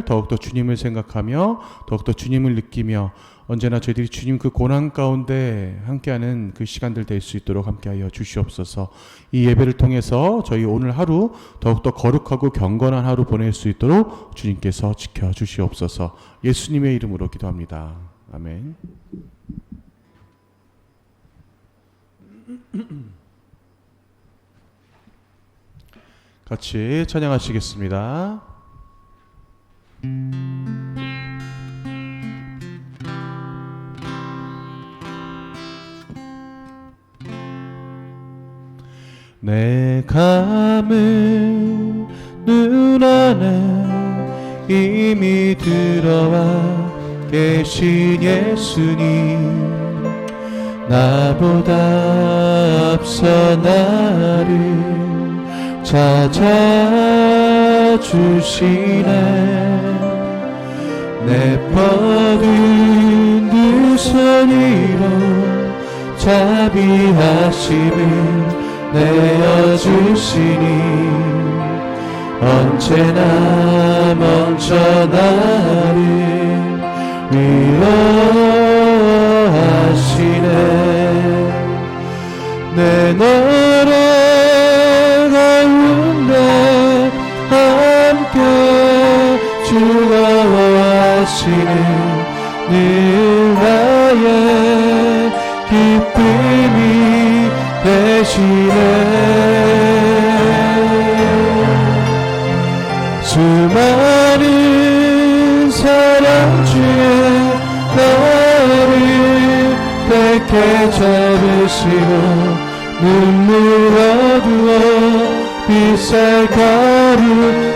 더욱더 주님을 생각하며 더욱더 주님을 느끼며 언제나 저희들이 주님 그 고난 가운데 함께하는 그 시간들 될 수 있도록 함께하여 주시옵소서. 이 예배를 통해서 저희 오늘 하루 더욱더 거룩하고 경건한 하루 보낼 수 있도록 주님께서 지켜주시옵소서. 예수님의 이름으로 기도합니다. 아멘. 같이 찬양하시겠습니다. 내 감은 눈 안에 이미 들어와 계신 예수님, 나보다 앞서 나를 찾아주시네. 내 뻗은 두 손으로 자비하심을 내어주시니 언제나 먼저 나를 위로하시네. 내 노래 가운데 함께 주가 하시는 늘 나의 기쁨이 되시네. 수많은 사랑 중에 나를 택해 잡으시고 눈물 어두워 빛살 가루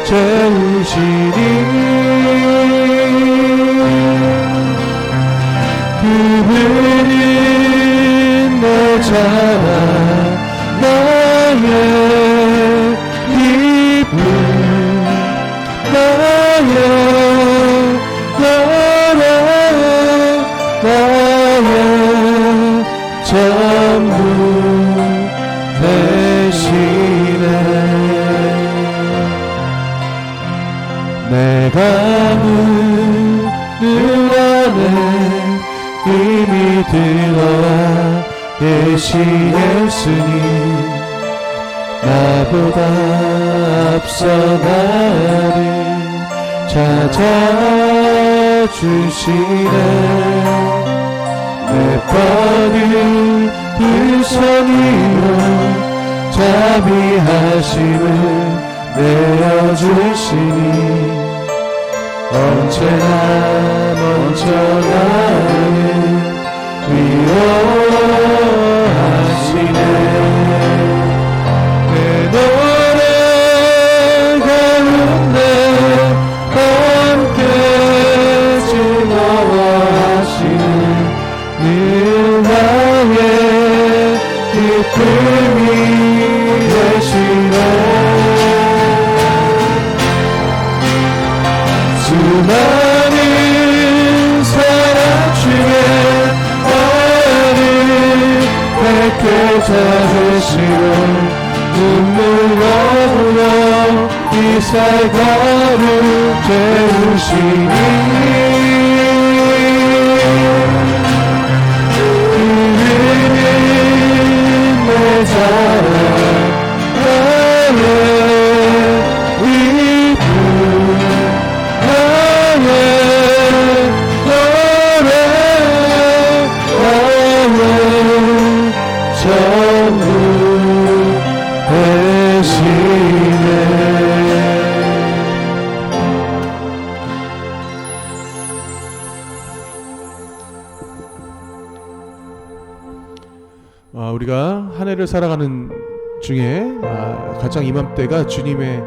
채우시니 그분은 내 자랑 나의 기쁨 나의 전부 되시네. 내가 눈 안에 이미 들어와 계신 예수님, 나보다 앞서 나를 찾아주시네. 내 뻗은 두 손으로 자비하심을 내어주시니 언제나 먼저 나를 위로하시네. 내 노래 가운데 함께 즐거워하시는 늘 나의 기쁨이 되시네. 수많은 사랑 중에 나를 택해 잡으시고 눈물로 이살 가루 채우시니 내 자랑 나의 기쁨 나의 노래 나의 전부 되시네. 우리가 한 해를 살아가는 중에 가장 이맘때가 주님의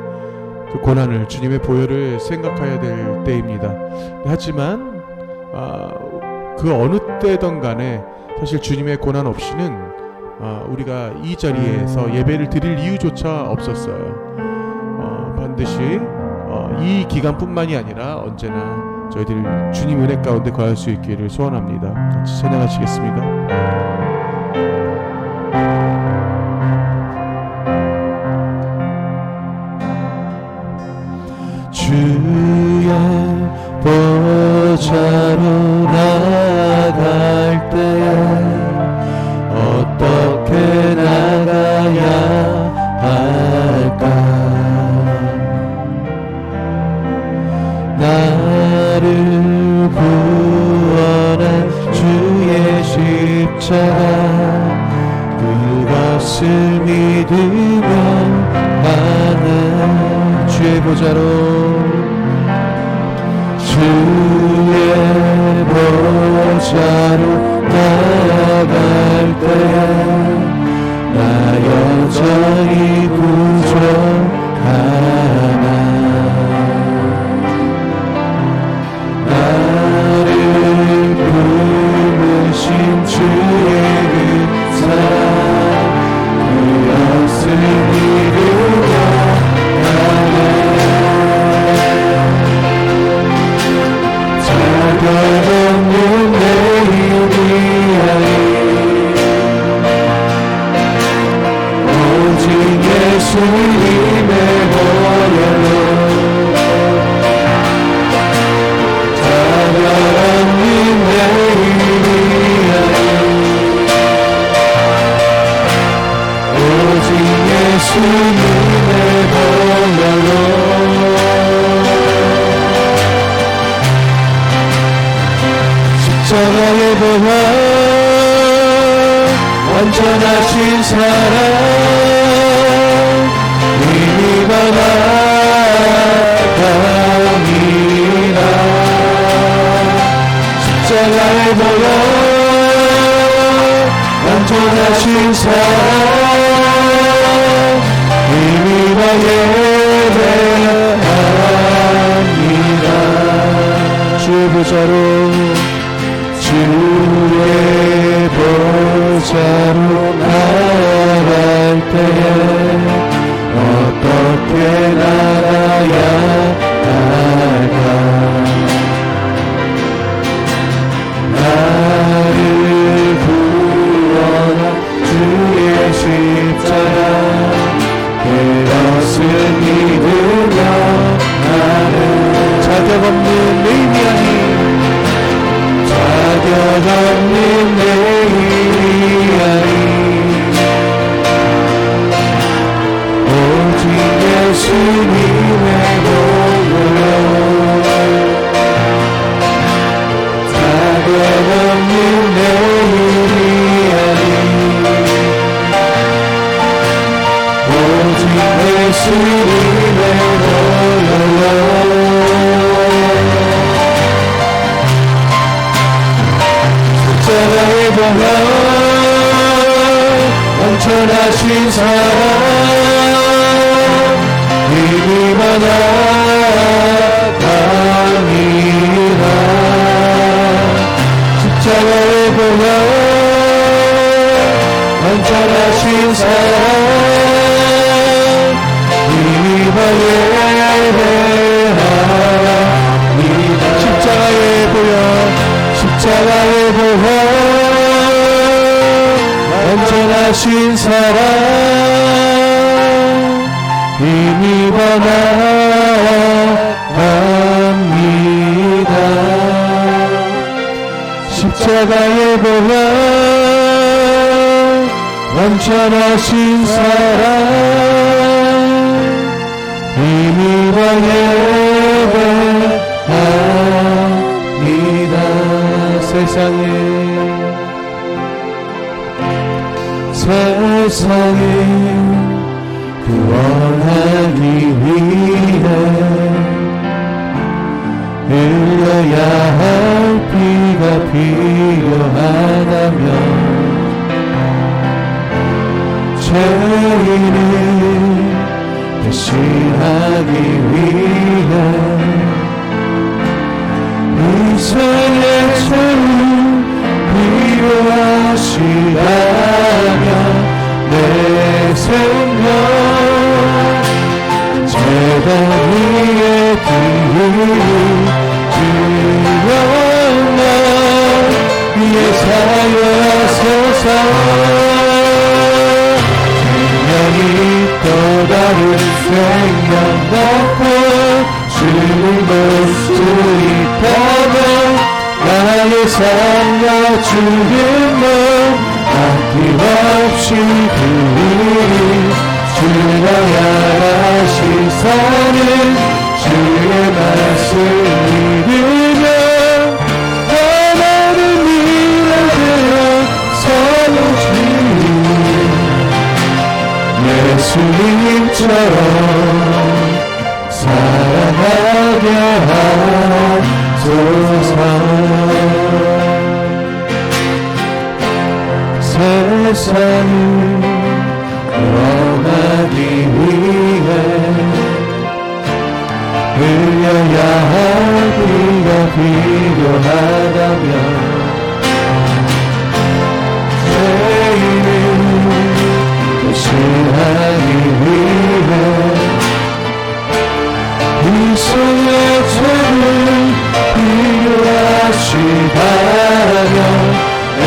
그 고난을, 주님의 보혈을 생각해야 될 때입니다. 하지만 그 어느 때든 간에 사실 주님의 고난 없이는 우리가 이 자리에서 예배를 드릴 이유조차 없었어요. 반드시 이 기간뿐만이 아니라 언제나 저희들 주님 은혜 가운데 거할 수 있기를 소원합니다. 같이 찬양하시겠습니다. 주여 보좌로 나아갈 때에 어떻게 나가야 할까? 나를 구원한 주의 십자가 그것을 믿으며 나는 주의 보좌로 나아갈 때에 나 여전히 부족하나 나를 부르신 주의 그 사랑 그것을 믿으며 나는 자격 없는 내 예수님의 보혈로 자격 없는 내 오직 예수님의 보혈로 십자가의 보혈 완전하신 사랑 이미 받아갑니다. 십자가의 보혈 완전하신 사랑 이미 예배합니다. 주의 보좌로 주의 보좌로 나아갈 때에 어떻게 나가야 할까? 나를 구원한 주의 십자가 그것을 믿으며 나는 자격 없는 내 힘이 아닌 자격 없는 내 힘이 아닌 오직 예수님의 보혈로 자격 없는 내 힘이 아닌 오직 예수님의 보혈로 십자가의 보혈 완전하신 사랑 이미 받아갑니다. 십자가의 보혈 완전하신 사랑 이미 예배합니다. 십자가의 보혈 십자가의 보혈 완전하신 사랑 이미 받아갑니다. 십자가의 보혈 완전하신 사랑 이미 예배합니다. 세상에 구원하기 위해 흘려야 할 피가 필요하다면 죄인을 대신하기 위해 이 세상의 죄를 필요하시다면 내 생명 제단 위에 주여 나 위에 사여하소서 생명이 또 다른 생명 받고 주를 볼 수 있다. 삶과 죽음도 아낌없이 드리니 주가 야라시 사는 주의 말씀 믿으며 하나님 일하되어 서로지니 예수님처럼 살아가게 하소서. 세상을 원하기 위해 흘려야 할 피가 필요하다면 죄인을 대신하기 위해 이성의 죄를 필요하시다면 내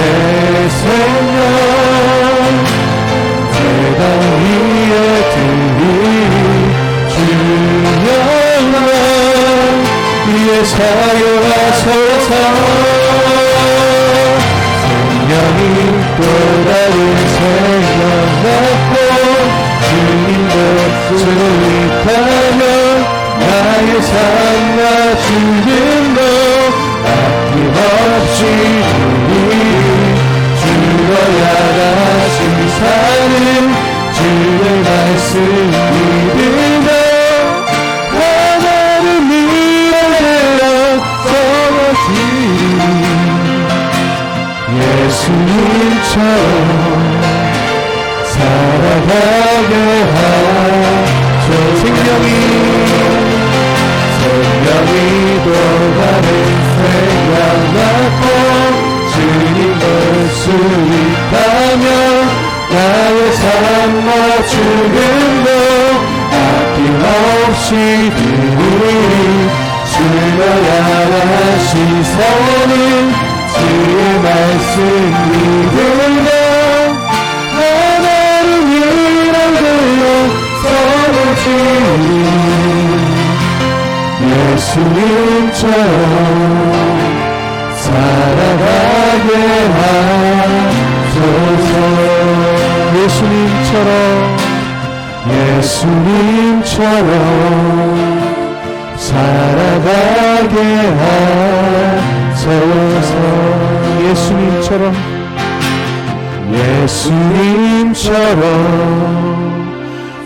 생명 대강 위에 드리니 주여만 위에 사용하소서. 생명이 또 다른 생명 낳고 주님 것으로 있다면 나의 삶과 죽음도 아낌없이 주어야 다시 사는 주의 말씀 믿으며 하나를 믿으며 서러지니 예수님처럼 살아가게 하소서. 생명이 또 다른 생각나고 주님 볼 수 있다면 나의 삶과 죽음도 아낌없이 드리니 주여야 다시 사는 주의 말씀 믿으며 하나를 위하여 서로지니 예수님처럼 살아가게 하소서. 예수님처럼 살아가게 하소서. 예수님처럼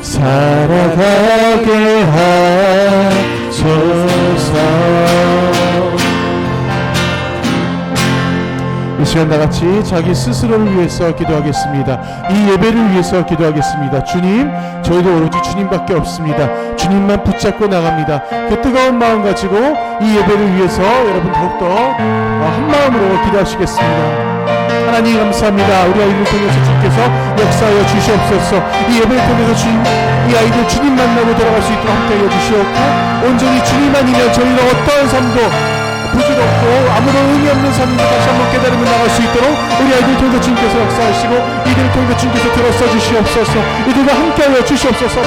살아가게 하소서. 이 시간 다같이 자기 스스로를 위해서 기도하겠습니다. 이 예배를 위해서 기도하겠습니다. 주님, 저희도 오로지 주님밖에 없습니다. 주님만 붙잡고 나갑니다. 그 뜨거운 마음 가지고 이 예배를 위해서 여러분 더욱더 한마음으로 기도하시겠습니다. 하나님 감사합니다. 우리 아이들 통해서 주께서 역사하여 주시옵소서. 이 예배를 통해서 이 아이들 주님 만나고 돌아갈 수 있도록 함께하여 주시옵고 온전히 주님만이면 저희는 어떠한 삶도 부질없고 아무런 의미 없는 삶인데 다시 한번 깨달음을 나갈 수 있도록 우리 아이들 통해서 주님께서 역사하시고 이들을 통해서 주님께서 들어서 주시옵소서. 이들과 함께하여 주시옵소서.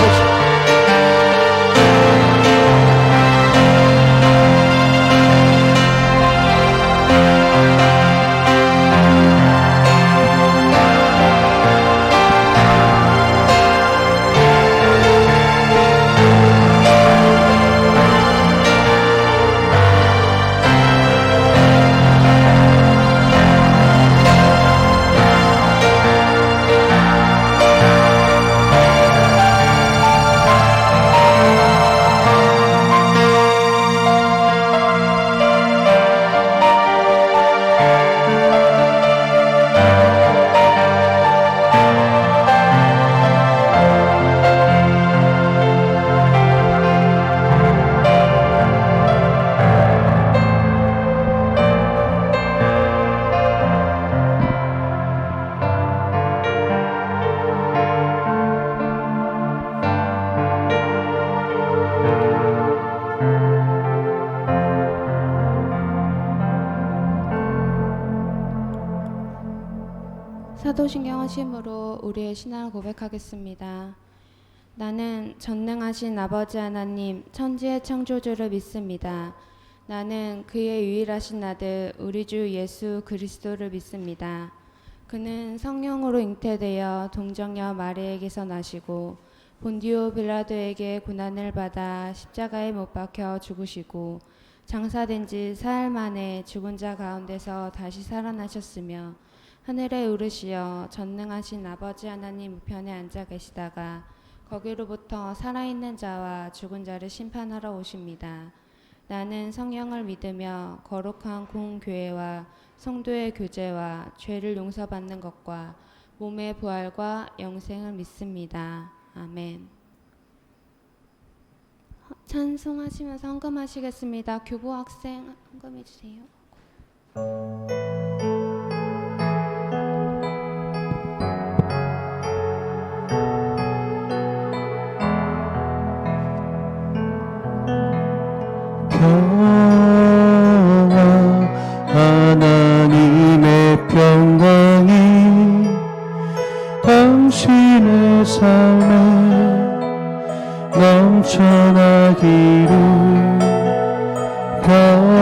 사도신경 하심으로 우리의 신앙을 고백하겠습니다. 나는 전능하신 아버지 하나님 천지의 창조주를 믿습니다. 나는 그의 유일하신 아들 우리 주 예수 그리스도를 믿습니다. 그는 성령으로 잉태되어 동정녀 마리에게서 나시고 본디오 빌라도에게 고난을 받아 십자가에 못 박혀 죽으시고 장사된 지 사흘 만에 죽은 자 가운데서 다시 살아나셨으며 하늘에 오르시어 전능하신 아버지 하나님 우편에 앉아 계시다가 거기로부터 살아있는 자와 죽은 자를 심판하러 오십니다. 나는 성령을 믿으며 거룩한 공교회와 성도의 교제와 죄를 용서받는 것과 몸의 부활과 영생을 믿습니다. 아멘. 찬송하시면서 헌금하시겠습니다. 교부 학생 헌금해 주세요. 평화 하나님의 평강이 당신의 삶에 넘쳐나기를 평화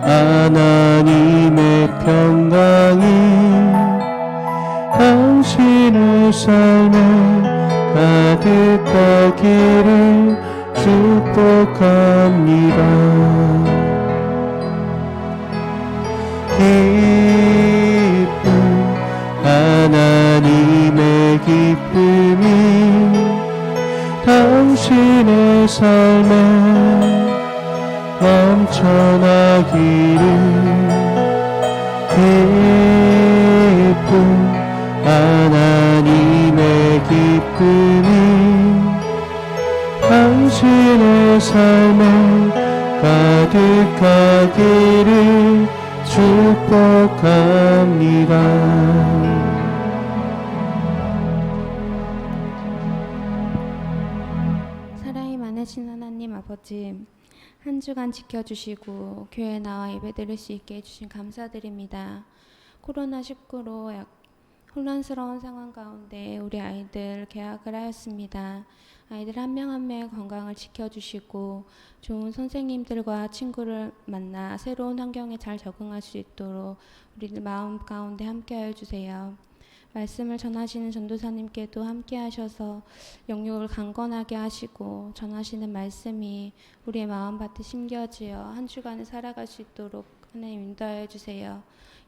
하나님의 평강이 당신의 삶에 가득하기를 축복합니다. 기쁨 하나님의 기쁨이 당신의 삶에 넘쳐나기를 기쁨 하나님의 기쁨이 당신의 삶에 가득하기를 축복합니다. 사랑이 많으신 하나님 아버지, 한 주간 지켜주시고 교회에 나와 예배드릴 수 있게 해주신 감사드립니다. 코로나19로 혼란스러운 상황 가운데 우리 아이들 개학을 하였습니다. 아이들 한 명 한 명의 건강을 지켜주시고 좋은 선생님들과 친구를 만나 새로운 환경에 잘 적응할 수 있도록 우리들 마음 가운데 함께하여 주세요. 말씀을 전하시는 전도사님께도 함께 하셔서 영육을 강건하게 하시고 전하시는 말씀이 우리의 마음밭에 심겨지어 한 주간을 살아갈 수 있도록 하나님 인도하여 주세요.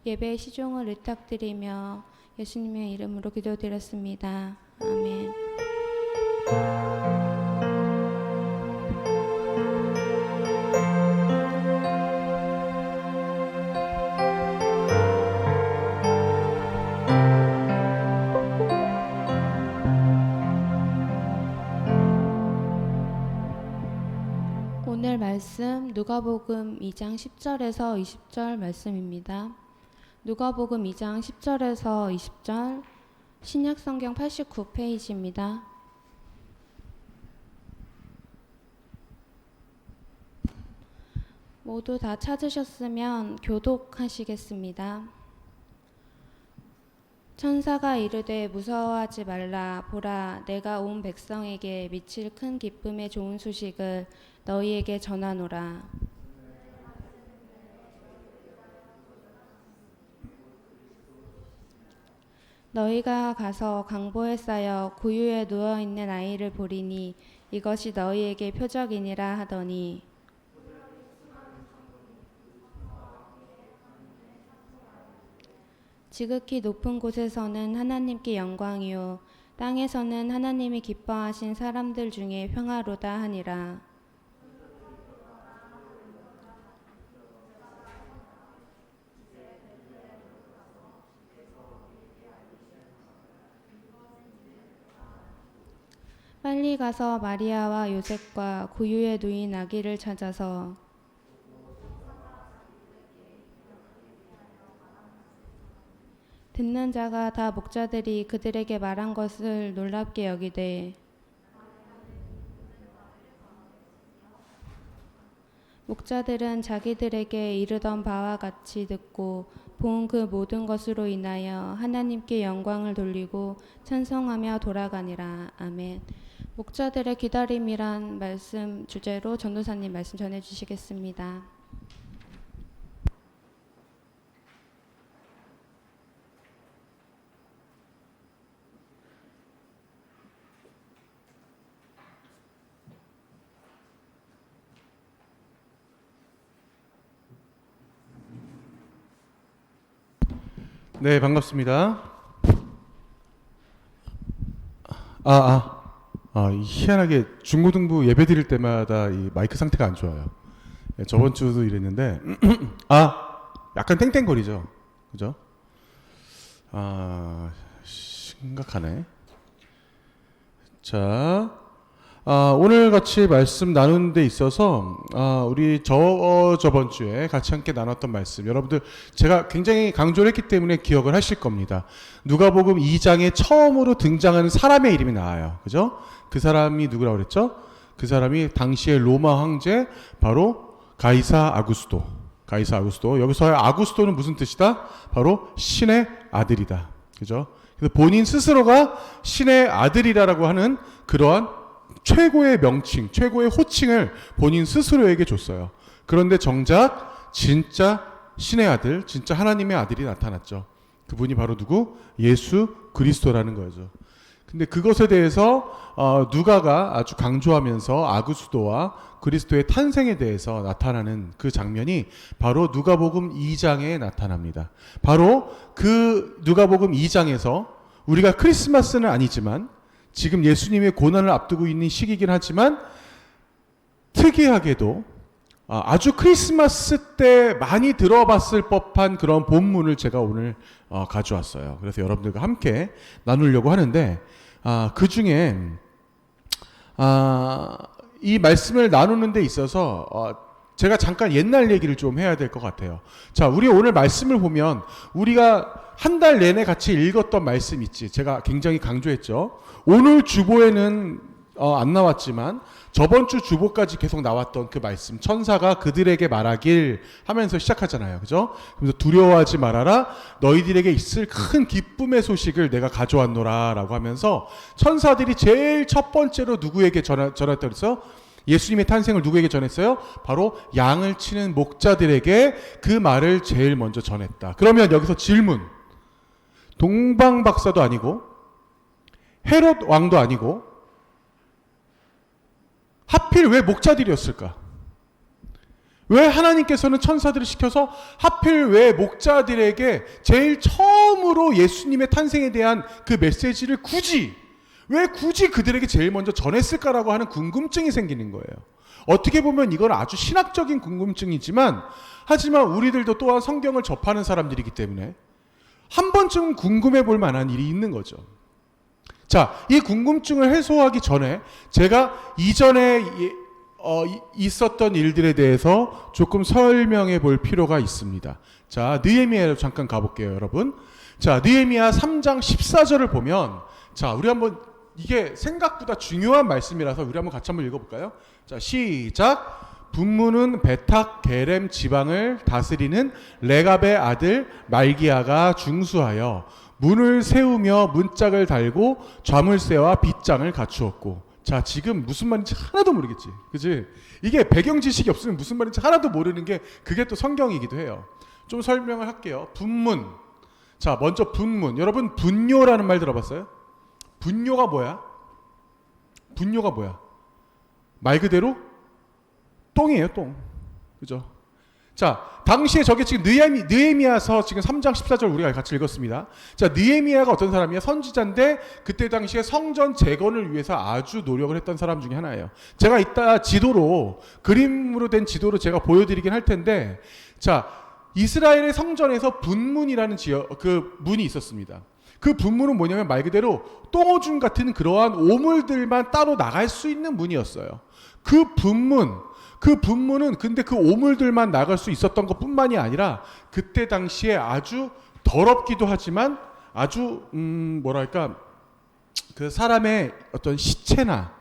예배의 시종을 의탁드리며 예수님의 이름으로 기도드렸습니다. 아멘. 오늘 말씀 누가복음 2장 10절에서 20절 말씀입니다. 누가복음 2장 10절에서 20절 신약성경 89페이지입니다. 모두 다 찾으셨으면 교독하시겠습니다. 천사가 이르되 무서워하지 말라. 보라, 내가 온 백성에게 미칠 큰 기쁨의 좋은 소식을 너희에게 전하노라. 너희가 가서 강보에 쌓여 구유에 누워있는 아이를 보리니 이것이 너희에게 표적이니라 하더니 지극히 높은 곳에서는 하나님께 영광이요 땅에서는 하나님이 기뻐하신 사람들 중에 평화로다 하니라. 빨리 가서 마리아와 요셉과 구유에 누인 아기를 찾아서 듣는 자가 다 목자들이 그들에게 말한 것을 놀랍게 여기되 목자들은 자기들에게 이르던 바와 같이 듣고 본 그 모든 것으로 인하여 하나님께 영광을 돌리고 찬송하며 돌아가니라. 아멘. 목자들의 기다림이란 말씀 주제로 전도사님 말씀 전해 주시겠습니다. 네, 반갑습니다. 희한하게 중고등부 예배 드릴 때마다 이 마이크 상태가 안 좋아요. 예, 저번 주도 이랬는데 약간 땡땡거리죠. 그죠? 심각하네. 자, 오늘 같이 말씀 나누는 데 있어서 우리 저번 주에 같이 함께 나눴던 말씀, 여러분들 제가 굉장히 강조를 했기 때문에 기억을 하실 겁니다. 누가복음 2장에 처음으로 등장하는 사람의 이름이 나와요. 그죠? 그 사람이 누구라고 그랬죠? 그 사람이 당시의 로마 황제 바로 가이사 아구스도. 여기서의 아구스도는 무슨 뜻이다? 바로 신의 아들이다. 그죠? 그래서 본인 스스로가 신의 아들이라고 하는 그러한 최고의 명칭, 최고의 호칭을 본인 스스로에게 줬어요. 그런데 정작 진짜 신의 아들, 진짜 하나님의 아들이 나타났죠. 그분이 바로 누구? 예수 그리스도라는 거죠. 근데 그것에 대해서 누가가 아주 강조하면서 아구스도와 그리스도의 탄생에 대해서 나타나는 그 장면이 바로 누가복음 2장에 나타납니다. 바로 그 누가복음 2장에서 우리가 크리스마스는 아니지만 지금 예수님의 고난을 앞두고 있는 시기이긴 하지만 특이하게도 아주 크리스마스 때 많이 들어봤을 법한 그런 본문을 제가 오늘 가져왔어요. 그래서 여러분들과 함께 나누려고 하는데 그 중에 이 말씀을 나누는 데 있어서 제가 잠깐 옛날 얘기를 좀 해야 될 것 같아요. 자, 우리 오늘 말씀을 보면 우리가 한 달 내내 같이 읽었던 말씀 있지. 제가 굉장히 강조했죠. 오늘 주보에는 안 나왔지만 저번 주 주보까지 계속 나왔던 그 말씀, 천사가 그들에게 말하길 하면서 시작하잖아요. 그죠? 그래서 두려워하지 말아라. 너희들에게 있을 큰 기쁨의 소식을 내가 가져왔노라 라고 하면서 천사들이 제일 첫 번째로 누구에게 전했다 그래서 예수님의 탄생을 누구에게 전했어요? 바로 양을 치는 목자들에게 그 말을 제일 먼저 전했다. 그러면 여기서 질문. 동방 박사도 아니고 헤롯 왕도 아니고 하필 왜 목자들이었을까? 왜 하나님께서는 천사들을 시켜서 하필 왜 목자들에게 제일 처음으로 예수님의 탄생에 대한 그 메시지를 왜 굳이 그들에게 제일 먼저 전했을까라고 하는 궁금증이 생기는 거예요. 어떻게 보면 이건 아주 신학적인 궁금증이지만 하지만 우리들도 또한 성경을 접하는 사람들이기 때문에 한 번쯤 궁금해 볼 만한 일이 있는 거죠. 자, 이 궁금증을 해소하기 전에 제가 이전에 있었던 일들에 대해서 조금 설명해 볼 필요가 있습니다. 자, 느헤미야로 잠깐 가볼게요, 여러분. 자, 느헤미야 3장 14절을 보면 자, 우리 한번 이게 생각보다 중요한 말씀이라서 우리 한번 같이 한번 읽어볼까요? 자, 시작. 분문은 베탁 게렘 지방을 다스리는 레갑의 아들 말기야가 중수하여 문을 세우며 문짝을 달고 좌물쇠와 빗장을 갖추었고. 자, 지금 무슨 말인지 하나도 모르겠지, 그치? 이게 배경 지식이 없으면 무슨 말인지 하나도 모르는 게 그게 또 성경이기도 해요. 좀 설명을 할게요. 분문. 자, 먼저 분문. 여러분 분뇨라는 말 들어봤어요? 분뇨가 뭐야? 분뇨가 뭐야? 말 그대로 똥이에요, 똥. 그죠? 자, 당시에 저게 지금 느헤미야서 지금 3장 14절 우리가 같이 읽었습니다. 자, 느헤미야가 어떤 사람이야? 선지자인데 그때 당시에 성전 재건을 위해서 아주 노력을 했던 사람 중에 하나예요. 제가 이따 지도로, 그림으로 된 지도로 제가 보여드리긴 할 텐데, 자, 이스라엘의 성전에서 분문이라는 그 문이 있었습니다. 그 분문은 뭐냐면 말 그대로 똥오줌 같은 그러한 오물들만 따로 나갈 수 있는 문이었어요. 그 분문은 근데 그 오물들만 나갈 수 있었던 것 뿐만이 아니라 그때 당시에 아주 더럽기도 하지만 아주 뭐랄까 그 사람의 어떤 시체나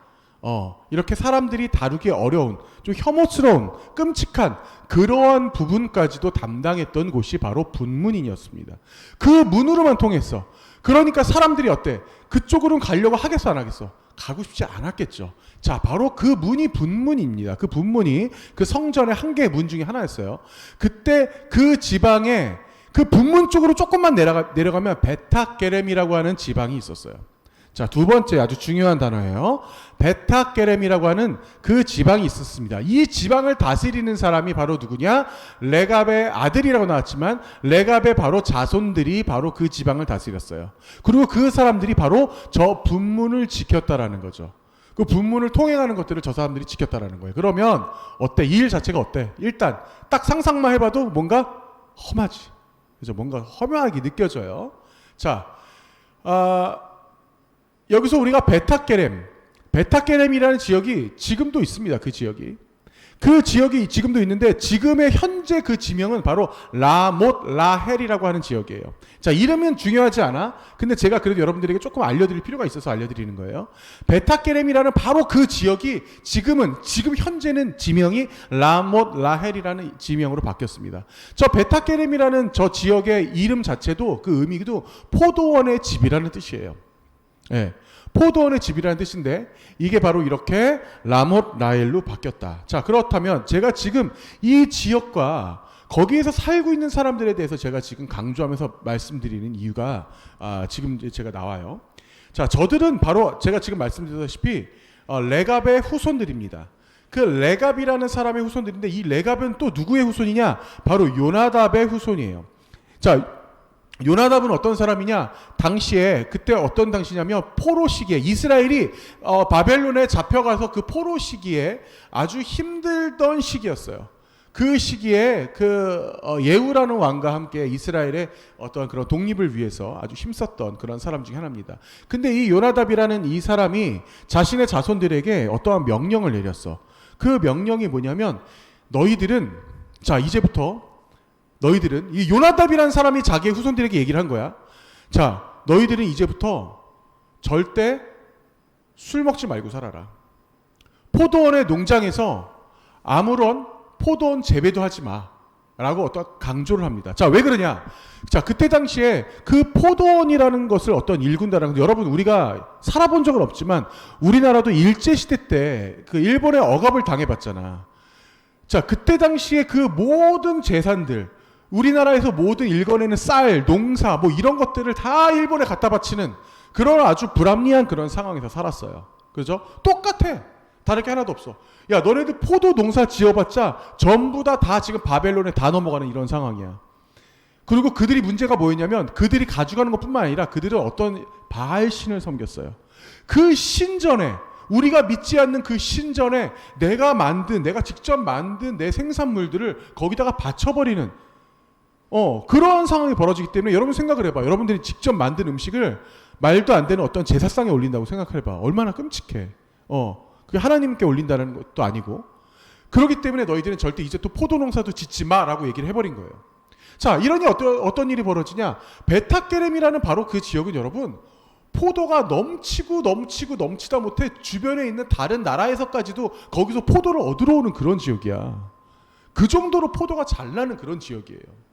이렇게 사람들이 다루기 어려운 좀 혐오스러운 끔찍한 그러한 부분까지도 담당했던 곳이 바로 분문인이었습니다. 그 문으로만 통했어. 그러니까 사람들이 어때? 그쪽으로는 가려고 하겠어 안 하겠어? 가고 싶지 않았겠죠. 자, 바로 그 문이 분문입니다. 그 분문이 그 성전의 한 개의 문 중에 하나였어요. 그때 그 지방에 그 분문 쪽으로 조금만 내려가면 베타게렘이라고 하는 지방이 있었어요. 자, 두 번째 아주 중요한 단어예요. 베타게렘이라고 하는 그 지방이 있었습니다. 이 지방을 다스리는 사람이 바로 누구냐? 레갑의 아들이라고 나왔지만 레갑의 바로 자손들이 바로 그 지방을 다스렸어요. 그리고 그 사람들이 바로 저 분문을 지켰다라는 거죠. 그 분문을 통행하는 것들을 저 사람들이 지켰다라는 거예요. 그러면 어때? 이 일 자체가 어때? 일단 딱 상상만 해봐도 뭔가 험하지. 그죠? 뭔가 험하게 느껴져요. 자, 여기서 우리가 베타게렘이라는 지역이 지금도 있습니다. 그 지역이 지금도 있는데 지금의 현재 그 지명은 바로 라못 라헬이라고 하는 지역이에요. 자, 이름은 중요하지 않아. 근데 제가 그래도 여러분들에게 조금 알려드릴 필요가 있어서 알려드리는 거예요. 베타게렘이라는 바로 그 지역이 지금 현재는 지명이 라못 라헬이라는 지명으로 바뀌었습니다. 저 베타게렘이라는 저 지역의 이름 자체도 그 의미도 포도원의 집이라는 뜻이에요. 예. 포도원의 집이라는 뜻인데 이게 바로 이렇게 라못 라헬로 바뀌었다. 자, 그렇다면 제가 지금 이 지역과 거기에서 살고 있는 사람들에 대해서 제가 지금 강조하면서 말씀드리는 이유가 지금 제가 나와요. 자, 저들은 바로 제가 지금 말씀드렸다시피 레갑의 후손들입니다. 그 레갑이라는 사람의 후손들인데 이 레갑은 또 누구의 후손이냐? 바로 요나답의 후손이에요. 자, 요나답은 어떤 사람이냐? 당시에 그때 어떤 당시냐면 포로 시기에 이스라엘이 바벨론에 잡혀가서 그 포로 시기에 아주 힘들던 시기였어요. 그 시기에 그 예후라는 왕과 함께 이스라엘의 어떤 그런 독립을 위해서 아주 힘썼던 그런 사람 중에 하나입니다. 근데 이 요나답이라는 이 사람이 자신의 자손들에게 어떠한 명령을 내렸어. 그 명령이 뭐냐면 너희들은 이 요나답이라는 사람이 자기의 후손들에게 얘기를 한 거야. 자, 너희들은 이제부터 절대 술 먹지 말고 살아라. 포도원의 농장에서 아무런 포도원 재배도 하지 마. 라고 어떤 강조를 합니다. 자, 왜 그러냐? 자, 그때 당시에 그 포도원이라는 것을 어떤 일군다라는 것, 여러분 우리가 살아본 적은 없지만 우리나라도 일제시대 때 그 일본의 억압을 당해봤잖아. 자, 그때 당시에 그 모든 재산들, 우리나라에서 모든 일궈내는 쌀, 농사 뭐 이런 것들을 다 일본에 갖다 바치는 그런 아주 불합리한 그런 상황에서 살았어요. 그죠? 똑같아. 다를 게 하나도 없어. 야, 너네들 포도 농사 지어봤자 전부 다 지금 바벨론에 다 넘어가는 이런 상황이야. 그리고 그들이 문제가 뭐였냐면 그들이 가져가는 것뿐만 아니라 그들은 어떤 바알 신을 섬겼어요. 그 신전에 우리가 믿지 않는 그 신전에 내가 직접 만든 내 생산물들을 거기다가 바쳐버리는 그러한 상황이 벌어지기 때문에 여러분 생각을 해봐. 여러분들이 직접 만든 음식을 말도 안 되는 어떤 제사상에 올린다고 생각해봐. 얼마나 끔찍해. 그게 하나님께 올린다는 것도 아니고. 그렇기 때문에 너희들은 절대 이제 또 포도 농사도 짓지 마라고 얘기를 해버린 거예요. 자, 이러니 어떤 일이 벌어지냐? 베타게렘이라는 바로 그 지역은 여러분 포도가 넘치다 못해 주변에 있는 다른 나라에서까지도 거기서 포도를 얻으러 오는 그런 지역이야. 그 정도로 포도가 잘 나는 그런 지역이에요.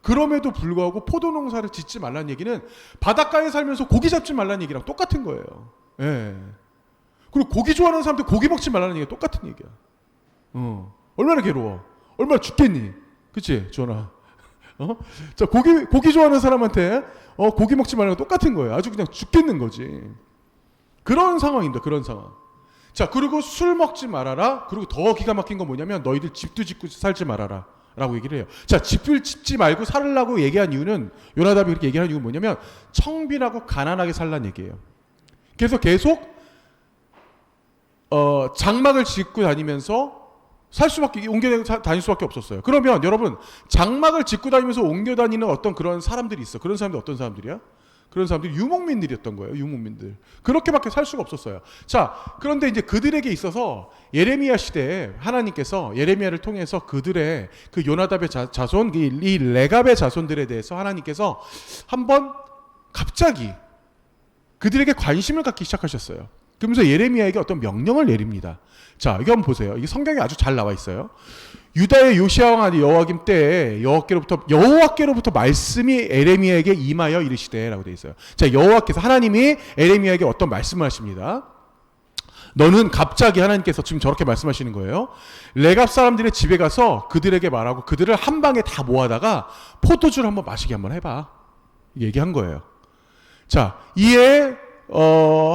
그럼에도 불구하고 포도 농사를 짓지 말라는 얘기는 바닷가에 살면서 고기 잡지 말라는 얘기랑 똑같은 거예요. 예. 그리고 고기 좋아하는 사람들 고기 먹지 말라는 얘기가 똑같은 얘기야. 얼마나 괴로워. 얼마나 죽겠니. 그치 주원아. 자, 고기 좋아하는 사람한테 고기 먹지 말라는 거 똑같은 거예요. 아주 그냥 죽겠는 거지. 그런 상황입니다. 그런 상황. 자, 그리고 술 먹지 말아라. 그리고 더 기가 막힌 건 뭐냐면 너희들 집도 짓고 살지 말아라 라고 얘기를 해요. 자, 집을 짓지 말고 살으려고 얘기한 이유는 요나답이 그렇게 얘기하는 이유는 뭐냐면 청빈하고 가난하게 살라는 얘기예요. 그래서 계속 장막을 짓고 다니면서 옮겨 다닐 수밖에 없었어요. 그러면 여러분 장막을 짓고 다니면서 옮겨 다니는 어떤 그런 사람들이 있어. 그런 사람들 어떤 사람들이야? 그런 사람들이 유목민들이었던 거예요. 유목민들. 그렇게밖에 살 수가 없었어요. 자, 그런데 이제 그들에게 있어서 예레미야 시대에 하나님께서 예레미야를 통해서 그들의 그 요나답의 자손, 이 레갑의 자손들에 대해서 하나님께서 한번 갑자기 그들에게 관심을 갖기 시작하셨어요. 그러면서 예레미야에게 어떤 명령을 내립니다. 자, 이거 한번 보세요. 이게 성경에 아주 잘 나와 있어요. 유다의 요시야 왕 여호와김 때에 여호와께로부터 말씀이 에레미야에게 임하여 이르시되라고 되어 있어요. 자, 여호와께서 하나님이 에레미야에게 어떤 말씀을 하십니다. 너는 갑자기 하나님께서 지금 저렇게 말씀하시는 거예요. 레갑 사람들의 집에 가서 그들에게 말하고 그들을 한 방에 다 모아다가 포도주를 한번 마시게 한번 해봐. 얘기한 거예요. 자, 이에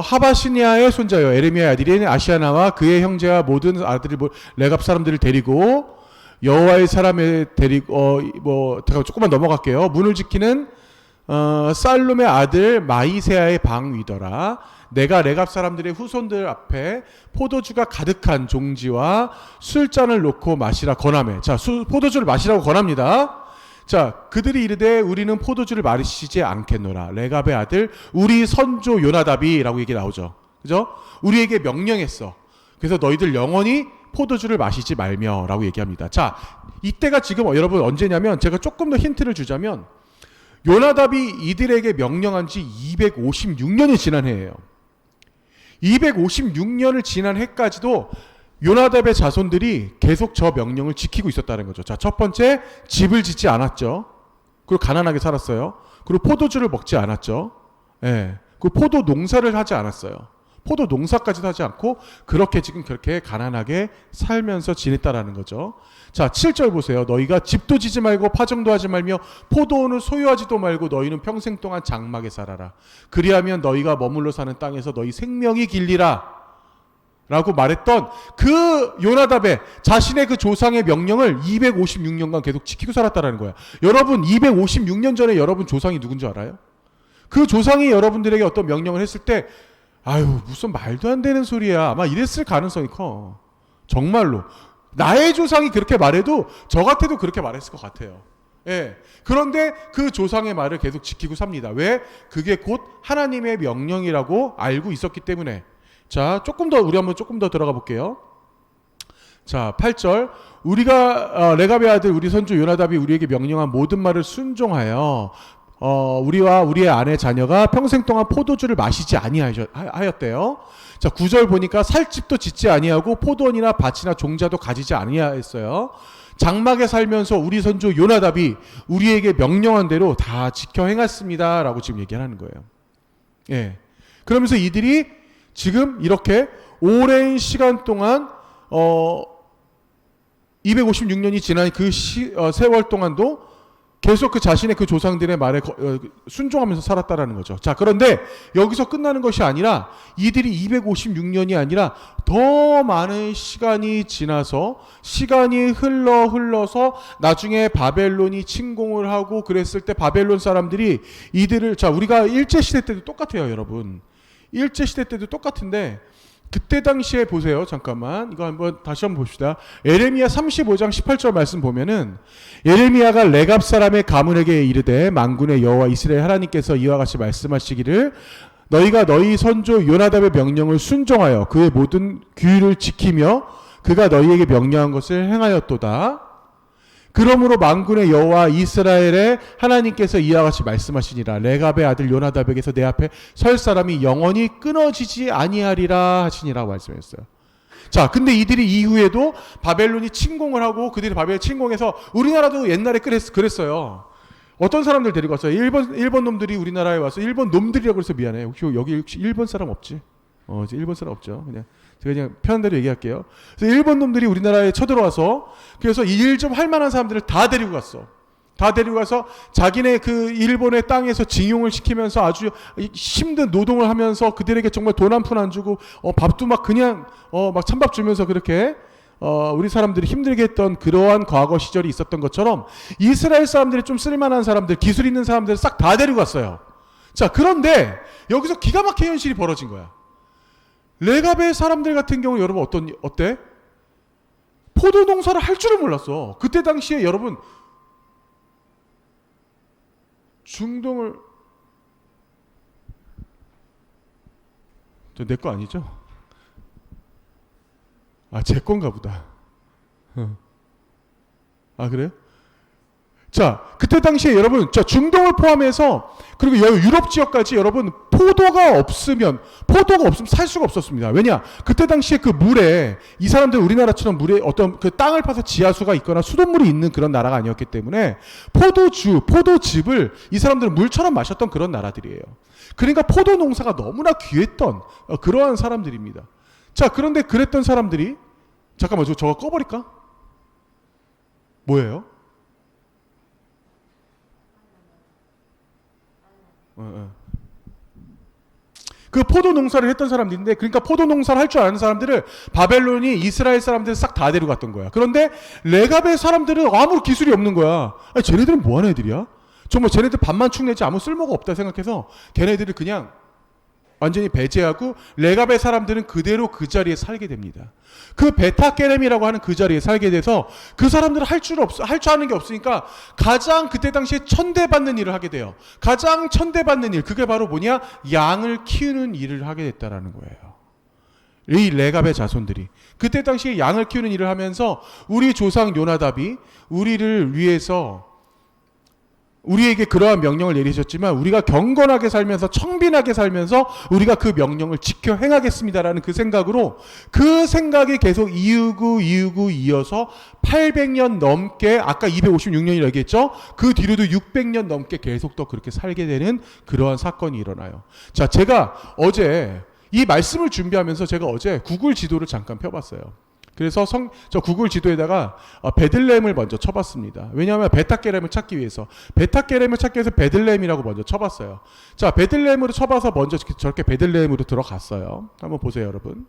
하바시니아의 손자요 에레미야의 아들인 아시아나와 그의 형제와 모든 아들이 레갑 사람들을 데리고 여호와의 사람을 데리고 조금만 넘어갈게요. 문을 지키는 살룸의 아들 마이세야의 방 위더라. 내가 레갑 사람들의 후손들 앞에 포도주가 가득한 종지와 술잔을 놓고 마시라 권하매. 자, 포도주를 마시라고 권합니다. 자, 그들이 이르되 우리는 포도주를 마시지 않겠노라. 레갑의 아들 우리 선조 요나답이라고 얘기 나오죠. 그죠? 우리에게 명령했어. 그래서 너희들 영원히 포도주를 마시지 말며라고 얘기합니다. 자, 이때가 지금 여러분 언제냐면 제가 조금 더 힌트를 주자면 요나답이 이들에게 명령한 지 256년이 지난 해예요. 256년을 지난 해까지도 요나답의 자손들이 계속 저 명령을 지키고 있었다는 거죠. 자, 첫 번째, 집을 짓지 않았죠. 그리고 가난하게 살았어요. 그리고 포도주를 먹지 않았죠. 예. 그리고 포도 농사를 하지 않았어요. 포도 농사까지도 하지 않고 그렇게 지금 그렇게 가난하게 살면서 지냈다라는 거죠. 자, 7절 보세요. 너희가 집도 지지 말고 파종도 하지 말며 포도원을 소유하지도 말고 너희는 평생 동안 장막에 살아라. 그리하면 너희가 머물러 사는 땅에서 너희 생명이 길리라. 라고 말했던 그 요나답의 자신의 그 조상의 명령을 256년간 계속 지키고 살았다라는 거야. 여러분 256년 전에 여러분 조상이 누군지 알아요? 그 조상이 여러분들에게 어떤 명령을 했을 때 아유 무슨 말도 안 되는 소리야 아마 이랬을 가능성이 커. 정말로 나의 조상이 그렇게 말해도 저 같아도 그렇게 말했을 것 같아요. 예. 그런데 그 조상의 말을 계속 지키고 삽니다. 왜? 그게 곧 하나님의 명령이라고 알고 있었기 때문에. 자, 우리 한번 조금 더 들어가 볼게요. 자, 8절. 우리가 레갑의 아들 우리 선조 요나답이 우리에게 명령한 모든 말을 순종하여 우리와 우리의 아내 자녀가 평생 동안 포도주를 마시지 아니하였대요. 자, 9절 보니까 살집도 짓지 아니하고 포도원이나 밭이나 종자도 가지지 아니하였어요. 장막에 살면서 우리 선조 요나답이 우리에게 명령한 대로 다 지켜 행했습니다라고 지금 얘기하는 거예요. 예. 그러면서 이들이 지금 이렇게 오랜 시간 동안 256년이 지난 그 세월 동안도 계속 그 자신의 그 조상들의 말에 순종하면서 살았다라는 거죠. 자, 그런데 여기서 끝나는 것이 아니라 이들이 256년이 아니라 더 많은 시간이 지나서 시간이 흘러서 나중에 바벨론이 침공을 하고 그랬을 때 바벨론 사람들이 이들을 우리가 일제시대 때도 똑같아요, 여러분. 일제시대 때도 똑같은데 그때 당시에 보세요. 잠깐만 이거 다시 한번 봅시다. 에레미야 35장 18절 말씀 보면은 에레미야가 레갑 사람의 가문에게 이르되 만군의 여호와 이스라엘 하나님께서 이와 같이 말씀하시기를 너희가 너희 선조 요나답의 명령을 순종하여 그의 모든 규율을 지키며 그가 너희에게 명령한 것을 행하였도다. 그러므로 만군의 여호와 이스라엘의 하나님께서 이와 같이 말씀하시니라 레갑의 아들 요나답에게서 내 앞에 설 사람이 영원히 끊어지지 아니하리라 하시니라고 말씀했어요. 자, 근데 이들이 이후에도 바벨론이 침공을 하고 그들이 바벨론 침공해서 우리나라도 옛날에 그랬어요. 어떤 사람들 데리고 왔어요. 일본 놈들이 우리나라에 와서 일본 놈들이라고 해서 미안해. 여기 혹시 일본 사람 없지? 일본 사람 없죠. 제가 그냥 편한 대로 얘기할게요. 그래서 일본 놈들이 우리나라에 쳐들어와서 그래서 일 좀 할 만한 사람들을 다 데리고 갔어. 다 데리고 가서 자기네 그 일본의 땅에서 징용을 시키면서 아주 힘든 노동을 하면서 그들에게 정말 돈 한 푼 안 주고 밥도 막 그냥 막 찬밥 주면서 그렇게 우리 사람들이 힘들게 했던 그러한 과거 시절이 있었던 것처럼 이스라엘 사람들이 좀 쓸만한 사람들, 기술 있는 사람들을 싹 다 데리고 갔어요. 자, 그런데 여기서 기가 막힌 현실이 벌어진 거야. 레갑의 사람들 같은 경우 여러분 어때? 포도 농사를 할 줄을 몰랐어. 그때 당시에 여러분 중동을 내 거 아니죠? 제 건가 보다. 그래요? 자, 그때 당시에 여러분, 중동을 포함해서 그리고 유럽 지역까지 여러분 포도가 없으면 살 수가 없었습니다. 왜냐? 그때 당시에 그 물에 이 사람들 우리나라처럼 물에 어떤 그 땅을 파서 지하수가 있거나 수돗물이 있는 그런 나라가 아니었기 때문에 포도즙을 이 사람들은 물처럼 마셨던 그런 나라들이에요. 그러니까 포도 농사가 너무나 귀했던 그러한 사람들입니다. 자, 그런데 그랬던 사람들이 잠깐만 저거 꺼버릴까? 뭐예요? 그 포도 농사를 했던 사람들인데, 그러니까 포도 농사를 할 줄 아는 사람들을 바벨론이 이스라엘 사람들을 싹 다 데려갔던 거야. 그런데 레갑의 사람들은 아무 기술이 없는 거야. 아니, 쟤네들은 뭐 하는 애들이야? 정말 쟤네들 밥만 축내지 아무 쓸모가 없다 생각해서 걔네들을 그냥 완전히 배제하고 레갑의 사람들은 그대로 그 자리에 살게 됩니다. 그 베타게렘이라고 하는 그 자리에 살게 돼서 그 사람들은 할 줄 아는 게 없으니까 가장 그때 당시에 천대받는 일을 하게 돼요. 가장 천대받는 일, 그게 바로 뭐냐? 양을 키우는 일을 하게 됐다라는 거예요. 이 레갑의 자손들이 그때 당시에 양을 키우는 일을 하면서 우리 조상 요나답이 우리를 위해서 우리에게 그러한 명령을 내리셨지만 우리가 경건하게 살면서 청빈하게 살면서 우리가 그 명령을 지켜 행하겠습니다라는 그 생각으로, 그 생각이 계속 이으고 이어서 800년 넘게, 아까 256년이라고 얘기했죠? 그 뒤로도 600년 넘게 계속 더 그렇게 살게 되는 그러한 사건이 일어나요. 자, 제가 어제 이 말씀을 준비하면서 제가 어제 구글 지도를 잠깐 펴봤어요. 그래서 저 구글 지도에다가 베들레헴을 먼저 쳐봤습니다. 왜냐하면 베타게렘을 찾기 위해서 베들레헴이라고 먼저 쳐봤어요. 자, 베들레헴으로 쳐봐서 먼저 저렇게 베들레헴으로 들어갔어요. 한번 보세요, 여러분.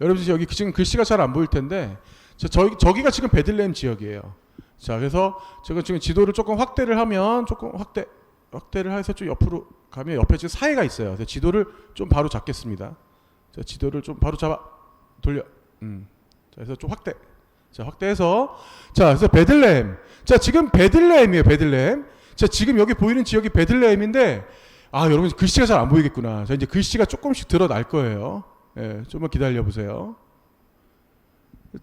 여러분 여기 지금 글씨가 잘 안 보일 텐데 저기가 지금 베들레헴 지역이에요. 자, 그래서 제가 지금 지도를 조금 확대를 하면 확대를 해서 좀 옆으로 가면 옆에 지금 사이가 있어요. 그래서 지도를 좀 바로 잡겠습니다. 자, 지도를 좀 바로 돌려. 자, 그래서 좀 확대해서, 자, 그래서 베들레헴. 자, 지금 베들레헴이에요, 베들레헴. 자, 지금 여기 보이는 지역이 베들레헴인데, 여러분 글씨가 잘 안 보이겠구나. 자, 이제 글씨가 조금씩 드러날 거예요. 예, 좀만 기다려 보세요.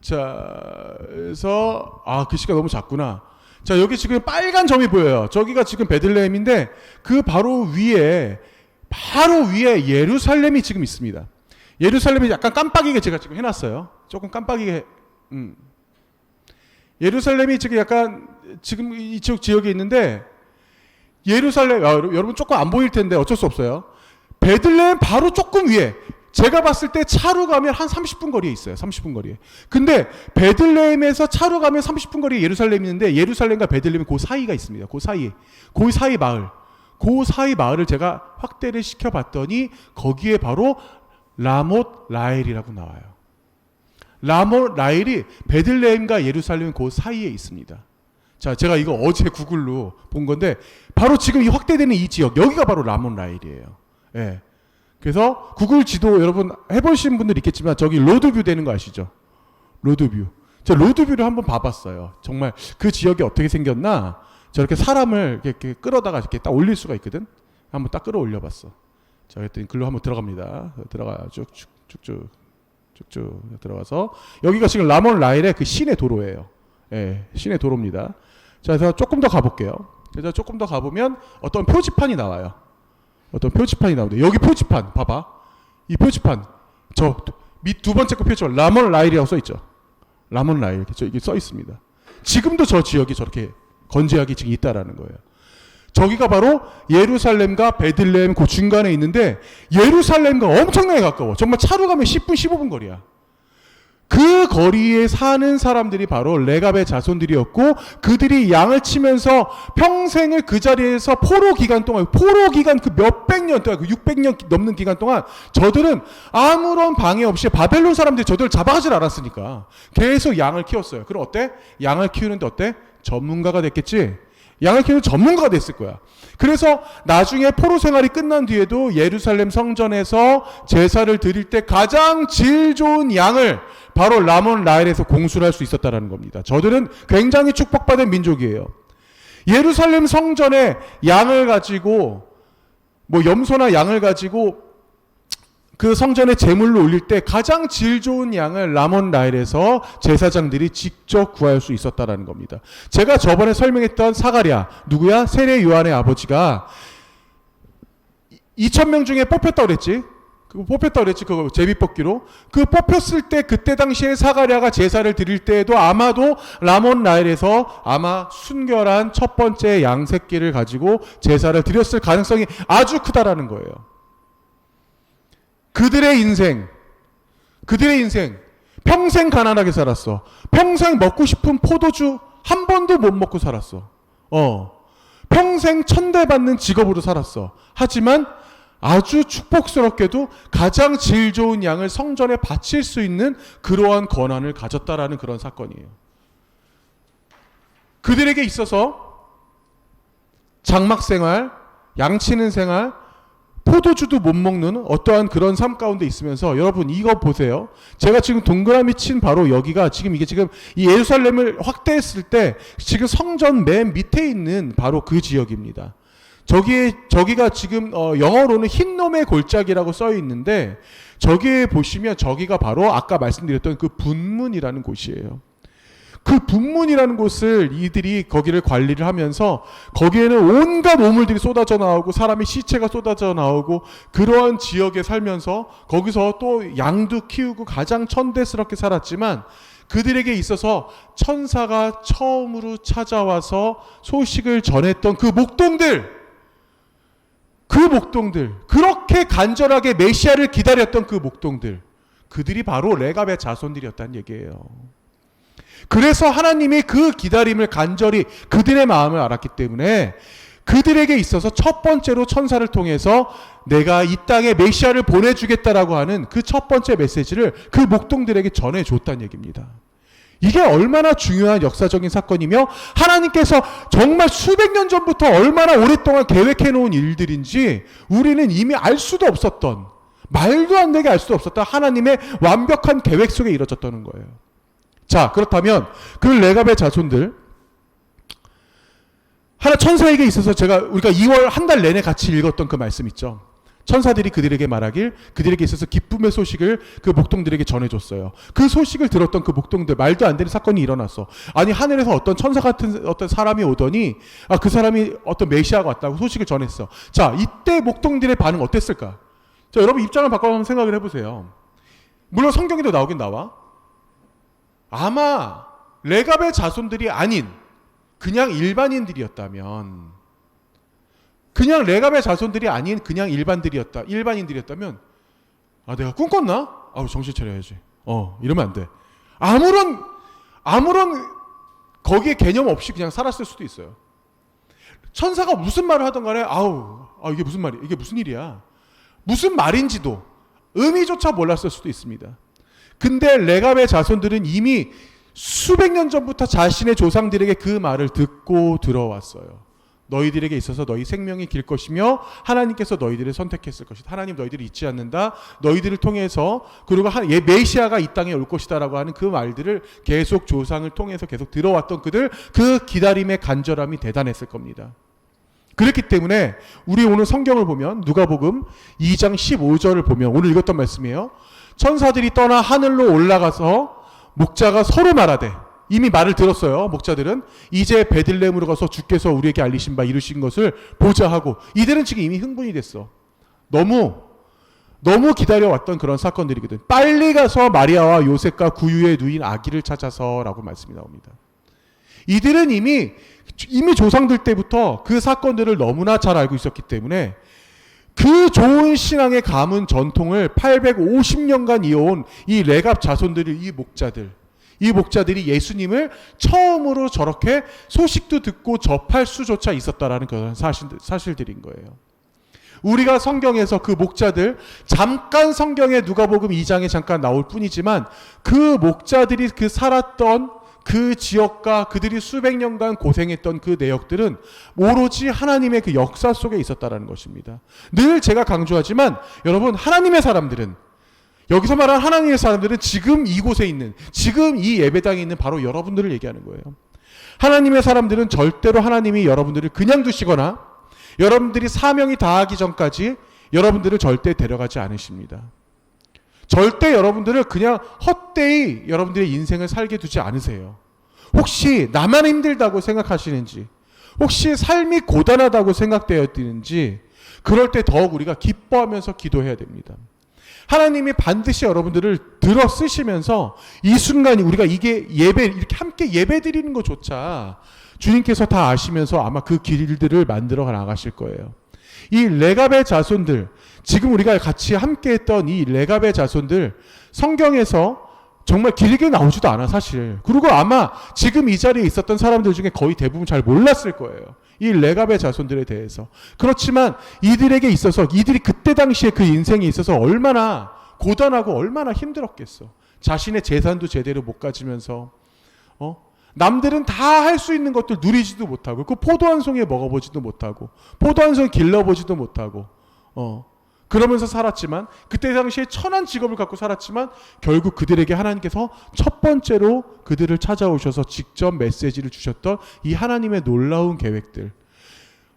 자, 그래서 글씨가 너무 작구나. 자, 여기 지금 빨간 점이 보여요. 저기가 지금 베들레헴인데 그 바로 위에 예루살렘이 지금 있습니다. 예루살렘이 약간 깜빡이게 제가 지금 해놨어요. 조금 깜빡이게. 예루살렘이 지금 약간 지금 이쪽 지역에 있는데, 예루살렘, 여러분 조금 안 보일 텐데 어쩔 수 없어요. 베들레헴 바로 조금 위에, 제가 봤을 때 차로 가면 한 30분 거리에 있어요. 30분 거리에. 근데 베들레헴에서 차로 가면 30분 거리에 예루살렘이 있는데, 예루살렘과 베들레헴이 그 사이가 있습니다. 그 사이 마을. 그 사이 마을을 제가 확대를 시켜봤더니 거기에 바로 라못 라헬이라고 나와요. 라못 라헬이 베들레헴과 예루살렘 그 사이에 있습니다. 자, 제가 이거 어제 구글로 본 건데 바로 지금 이 확대되는 이 지역, 여기가 바로 라못 라헬이에요. 예. 그래서 구글 지도 여러분 해보신 분들 있겠지만 저기 로드뷰 되는 거 아시죠? 로드뷰. 제가 로드뷰를 한번 봐봤어요. 정말 그 지역이 어떻게 생겼나? 저렇게 사람을 이렇게 끌어다가 이렇게 딱 올릴 수가 있거든. 한번 딱 끌어올려봤어. 자, 그랬더니 글로 한번 들어갑니다. 들어가 쭉쭉 들어가서 여기가 지금 라몬 라헬의 그 시내 도로예요. 예, 시내 도로입니다. 자, 그래서 조금 더 가볼게요. 그래서 조금 더 가보면 어떤 표지판이 나와요. 나오는데 여기 표지판 봐봐. 이 표지판 저 밑 두 번째 거 표지판 라몬 라헬이라고 써 있죠. 라몬 라헬 이게 써 있습니다. 지금도 저 지역이 저렇게 건재하게 지금 있다라는 거예요. 저기가 바로 예루살렘과 베들레헴 그 중간에 있는데, 예루살렘과 엄청나게 가까워. 정말 차로 가면 10분 15분 거리야. 그 거리에 사는 사람들이 바로 레갑의 자손들이었고, 그들이 양을 치면서 평생을 그 자리에서 포로 기간 그 몇백 년 동안, 그 600년 넘는 기간 동안 저들은 아무런 방해 없이 바벨론 사람들이 저들을 잡아가질 않았으니까 계속 양을 키웠어요. 그럼 어때? 양을 키우는데 어때? 전문가가 됐겠지? 양을 키우는 전문가가 됐을 거야. 그래서 나중에 포로 생활이 끝난 뒤에도 예루살렘 성전에서 제사를 드릴 때 가장 질 좋은 양을 바로 라몬 라헬에서 공수를 할 수 있었다는 겁니다. 저들은 굉장히 축복받은 민족이에요. 예루살렘 성전에 양을 가지고, 염소나 양을 가지고 그 성전에 제물로 올릴 때 가장 질 좋은 양을 라몬 라헬에서 제사장들이 직접 구할 수 있었다라는 겁니다. 제가 저번에 설명했던 사가랴, 누구야? 세례 요한의 아버지가 2,000명 중에 뽑혔다고 그랬지? 그거 제비뽑기로. 그 뽑혔을 때 그때 당시에 사가랴가 제사를 드릴 때에도 아마도 라몬 라헬에서 아마 순결한 첫 번째 양 새끼를 가지고 제사를 드렸을 가능성이 아주 크다라는 거예요. 그들의 인생, 그들의 인생 평생 가난하게 살았어. 평생 먹고 싶은 포도주 한 번도 못 먹고 살았어. 평생 천대받는 직업으로 살았어. 하지만 아주 축복스럽게도 가장 질 좋은 양을 성전에 바칠 수 있는 그러한 권한을 가졌다라는 그런 사건이에요. 그들에게 있어서 장막 생활, 양치는 생활, 포도주도 못 먹는 어떠한 그런 삶 가운데 있으면서 여러분 이거 보세요. 제가 지금 동그라미 친 바로 여기가 지금 이게 지금 이 예루살렘을 확대했을 때 지금 성전 맨 밑에 있는 바로 그 지역입니다. 저기가 지금 영어로는 흰놈의 골짜기라고 써 있는데 저기에 보시면 저기가 바로 아까 말씀드렸던 그 분문이라는 곳이에요. 그 분문이라는 곳을 이들이 거기를 관리를 하면서 거기에는 온갖 오물들이 쏟아져 나오고 사람의 시체가 쏟아져 나오고 그러한 지역에 살면서 거기서 또 양도 키우고 가장 천대스럽게 살았지만 그들에게 있어서 천사가 처음으로 찾아와서 소식을 전했던 그 목동들 그렇게 간절하게 메시아를 기다렸던 그 목동들 그들이 바로 레갑의 자손들이었다는 얘기예요. 그래서 하나님이 그 기다림을 간절히 그들의 마음을 알았기 때문에 그들에게 있어서 첫 번째로 천사를 통해서 내가 이 땅에 메시아를 보내주겠다라고 하는 그 첫 번째 메시지를 그 목동들에게 전해줬다는 얘기입니다. 이게 얼마나 중요한 역사적인 사건이며 하나님께서 정말 수백 년 전부터 얼마나 오랫동안 계획해 놓은 일들인지 우리는 이미 알 수도 없었던 말도 안 되게 알 수도 없었던 하나님의 완벽한 계획 속에 이루어졌다는 거예요. 자, 그렇다면 그 레갑의 자손들 하나 천사에게 있어서 우리가 2월 한 달 내내 같이 읽었던 그 말씀 있죠. 천사들이 그들에게 말하길 그들에게 있어서 기쁨의 소식을 그 목동들에게 전해줬어요. 그 소식을 들었던 그 목동들 말도 안 되는 사건이 일어났어. 아니 하늘에서 어떤 천사 같은 어떤 사람이 오더니 그 사람이 어떤 메시아가 왔다고 소식을 전했어. 자, 이때 목동들의 반응 어땠을까? 자, 여러분 입장을 바꿔 한번 생각을 해보세요. 물론 성경에도 나오긴 나와. 아마 레갑의 자손들이 아닌 그냥 일반인들이었다면 그냥 레갑의 자손들이 아닌 그냥 일반인들이었다면 내가 꿈꿨나? 정신 차려야지. 이러면 안 돼. 아무런 거기에 개념 없이 그냥 살았을 수도 있어요. 천사가 무슨 말을 하던 간에 이게 무슨 말이야? 이게 무슨 일이야? 무슨 말인지도 의미조차 몰랐을 수도 있습니다. 근데 레갑의 자손들은 이미 수백 년 전부터 자신의 조상들에게 그 말을 듣고 들어왔어요. 너희들에게 있어서 너희 생명이 길 것이며 하나님께서 너희들을 선택했을 것이다. 하나님 너희들을 잊지 않는다. 너희들을 통해서 그리고 메시아가 이 땅에 올 것이다 라고 하는 그 말들을 계속 조상을 통해서 계속 들어왔던 그들 그 기다림의 간절함이 대단했을 겁니다. 그렇기 때문에 우리 오늘 성경을 보면 누가복음 2장 15절을 보면 오늘 읽었던 말씀이에요. 천사들이 떠나 하늘로 올라가서 목자가 서로 말하되 이미 말을 들었어요. 목자들은 이제 베들레헴으로 가서 주께서 우리에게 알리신 바 이루신 것을 보자 하고 이들은 지금 이미 흥분이 됐어. 너무 기다려왔던 그런 사건들이거든. 빨리 가서 마리아와 요셉과 구유에 누인 아기를 찾아서 라고 말씀이 나옵니다. 이들은 이미 조상들 때부터 그 사건들을 너무나 잘 알고 있었기 때문에 그 좋은 신앙의 가문 전통을 850년간 이어온 이 레갑 자손들이 이 목자들이 예수님을 처음으로 저렇게 소식도 듣고 접할 수조차 있었다라는 그런 사실들인 거예요. 우리가 성경에서 그 목자들 잠깐 성경에 누가복음 2장에 잠깐 나올 뿐이지만 그 목자들이 그 살았던 그 지역과 그들이 수백 년간 고생했던 그 내역들은 오로지 하나님의 그 역사 속에 있었다라는 것입니다. 늘 제가 강조하지만 여러분 하나님의 사람들은 여기서 말하는 하나님의 사람들은 지금 이곳에 있는 지금 이 예배당에 있는 바로 여러분들을 얘기하는 거예요. 하나님의 사람들은 절대로 하나님이 여러분들을 그냥 두시거나 여러분들이 사명이 다하기 전까지 여러분들을 절대 데려가지 않으십니다. 절대 여러분들을 그냥 헛되이 여러분들의 인생을 살게 두지 않으세요. 혹시 나만 힘들다고 생각하시는지 혹시 삶이 고단하다고 생각되었는지 그럴 때 더욱 우리가 기뻐하면서 기도해야 됩니다. 하나님이 반드시 여러분들을 들어 쓰시면서 이 순간이 우리가 이게 이렇게 함께 예배 드리는 것조차 주님께서 다 아시면서 아마 그 길들을 만들어 나가실 거예요. 이 레갑의 자손들, 지금 우리가 같이 함께했던 이 레갑의 자손들, 성경에서 정말 길게 나오지도 않아 사실. 그리고 아마 지금 이 자리에 있었던 사람들 중에 거의 대부분 잘 몰랐을 거예요, 이 레갑의 자손들에 대해서. 그렇지만 이들에게 있어서, 이들이 그때 당시에 그 인생에 있어서 얼마나 고단하고 얼마나 힘들었겠어. 자신의 재산도 제대로 못 가지면서 남들은 다 할 수 있는 것들 누리지도 못하고, 그 포도 한 송이 먹어보지도 못하고, 포도 한 송이 길러보지도 못하고, 그러면서 살았지만, 그때 당시에 천한 직업을 갖고 살았지만 결국 그들에게 하나님께서 첫 번째로 그들을 찾아오셔서 직접 메시지를 주셨던 이 하나님의 놀라운 계획들,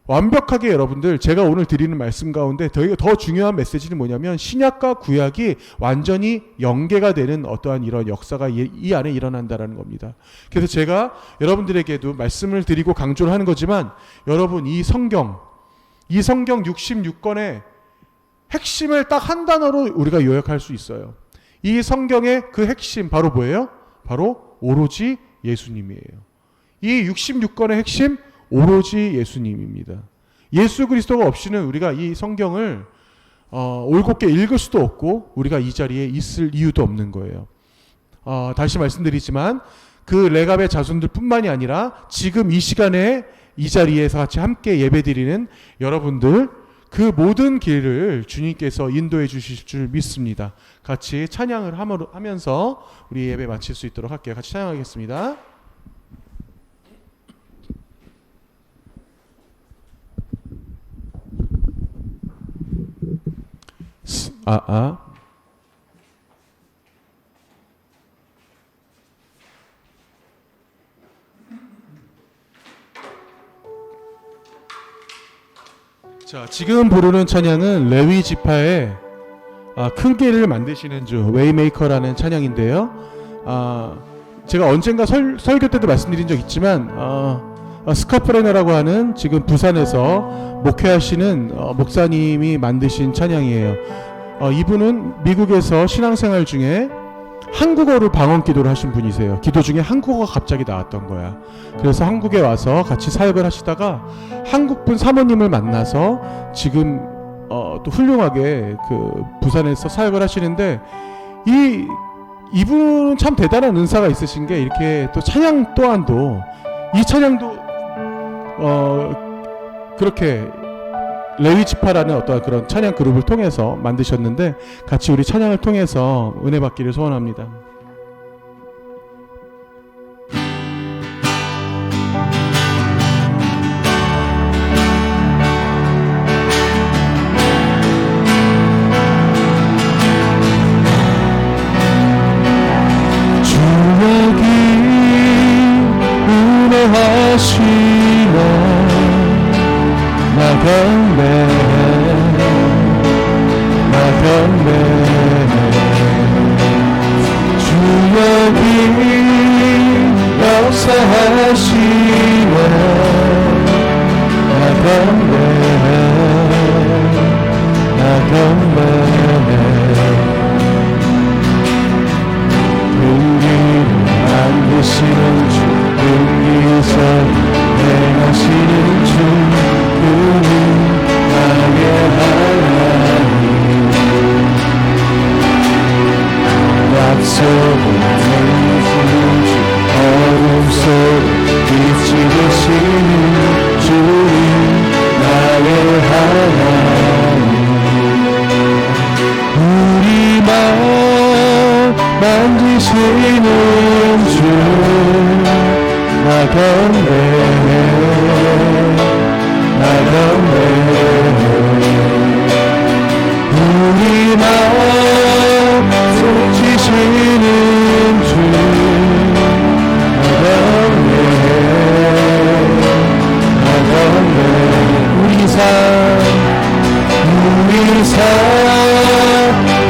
완벽하게 여러분들, 제가 오늘 드리는 말씀 가운데 더 중요한 메시지는 뭐냐면, 신약과 구약이 완전히 연계가 되는 어떠한 이런 역사가 이 안에 일어난다라는 겁니다. 그래서 제가 여러분들에게도 말씀을 드리고 강조를 하는 거지만, 여러분 이 성경 66권의 핵심을 딱 한 단어로 우리가 요약할 수 있어요. 이 성경의 그 핵심 바로 뭐예요? 바로 오로지 예수님이에요. 이 66권의 핵심 오로지 예수님입니다. 예수 그리스도가 없이는 우리가 이 성경을 올곧게 읽을 수도 없고 우리가 이 자리에 있을 이유도 없는 거예요. 다시 말씀드리지만 그 레갑의 자손들 뿐만이 아니라 지금 이 시간에 이 자리에서 같이 함께 예배드리는 여러분들, 그 모든 길을 주님께서 인도해 주실 줄 믿습니다. 같이 찬양을 하면서 우리 예배 마칠 수 있도록 할게요. 같이 찬양하겠습니다. 자, 지금 부르는 찬양은 레위 지파의 큰 길을 만드시는 주, 웨이메이커라는 찬양인데요. 제가 언젠가 설교 때도 말씀드린 적 있지만 스카프레너라고 하는 지금 부산에서 목회하시는 목사님이 만드신 찬양이에요. 이분은 미국에서 신앙생활 중에 한국어로 방언 기도를 하신 분이세요. 기도 중에 한국어가 갑자기 나왔던 거야. 그래서 한국에 와서 같이 사역을 하시다가 한국분 사모님을 만나서 지금 또 훌륭하게 그 부산에서 사역을 하시는데, 이분은 참 대단한 은사가 있으신 게, 이렇게 또 찬양 또한도, 이 찬양도 그렇게 레위 지파라는 어떤 그런 찬양 그룹을 통해서 만드셨는데, 같이 우리 찬양을 통해서 은혜 받기를 소원합니다. 주의 은혜하시네 나 경배해 주의 길 역사하시네 나 경배해 은기를 만드시는 주, 은기에서 행하시는 주, 그는 나의 하나님. 약속을 지키시는 주, 어둠 속에 빛이 되시는 주님, 나의 하나님. 우리 마음 만지시는 주, 나 경배해 우리 마음 속지시는 주, 나 경배해 우리 삶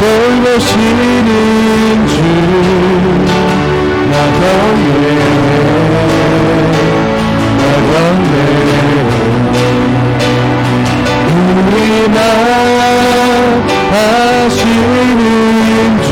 돌보시는 주, 나 경배해 우리 나 하시는 주,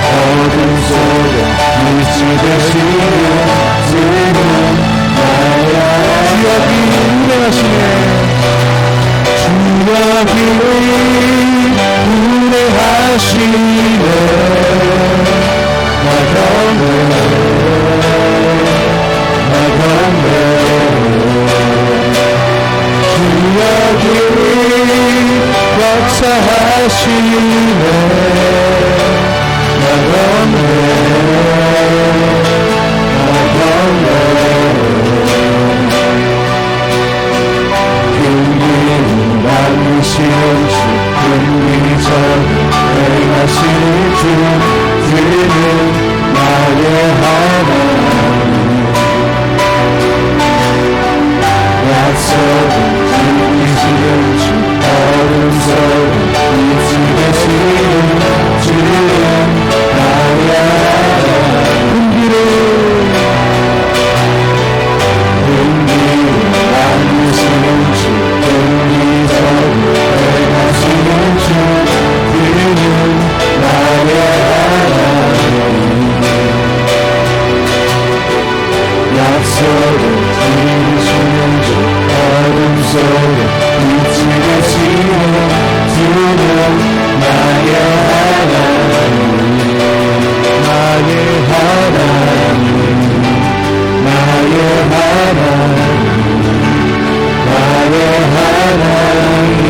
어둠 속에 빛이 되시는 주는 나의 주여기 운행하시네. 주여기 운행하시네 나 가운데 주여기 역사하시네 나 가운데 만드시는 주 은밀히 전에 행하시는 주 주는 나의 하나님 약속을 지키시는 주 어둠 속에 빛이 되시는 주는 나의 하나님 은밀히 만드시는 주 행하시는 주 그는 나의 하나님 약속을 지키시는 주 어둠 속에 빛이 되시는 주는 나의 하나님 나의 하나님 나의 하나님 나의 하나님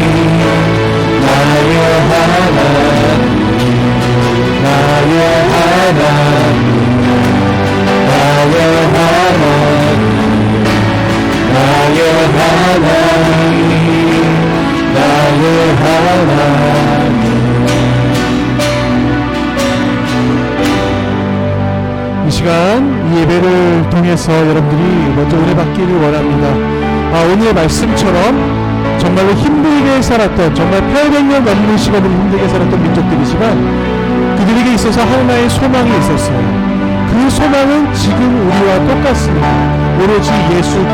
나의 하나님 나의 하나님 나의 하나님 나의 하나님 나의 하나님 이 시간 이 예배를 통해서 여러분들이 먼저 은혜 받기를 원합니다. 오늘의 말씀처럼 정말로 힘들게 살았던, 정말 800년 넘는 시간을 힘들게 살았던 민족들이지만 그들에게 있어서 하나의 소망이 있었어요. 그 소망은 지금 우리와 똑같습니다. 오로지 예수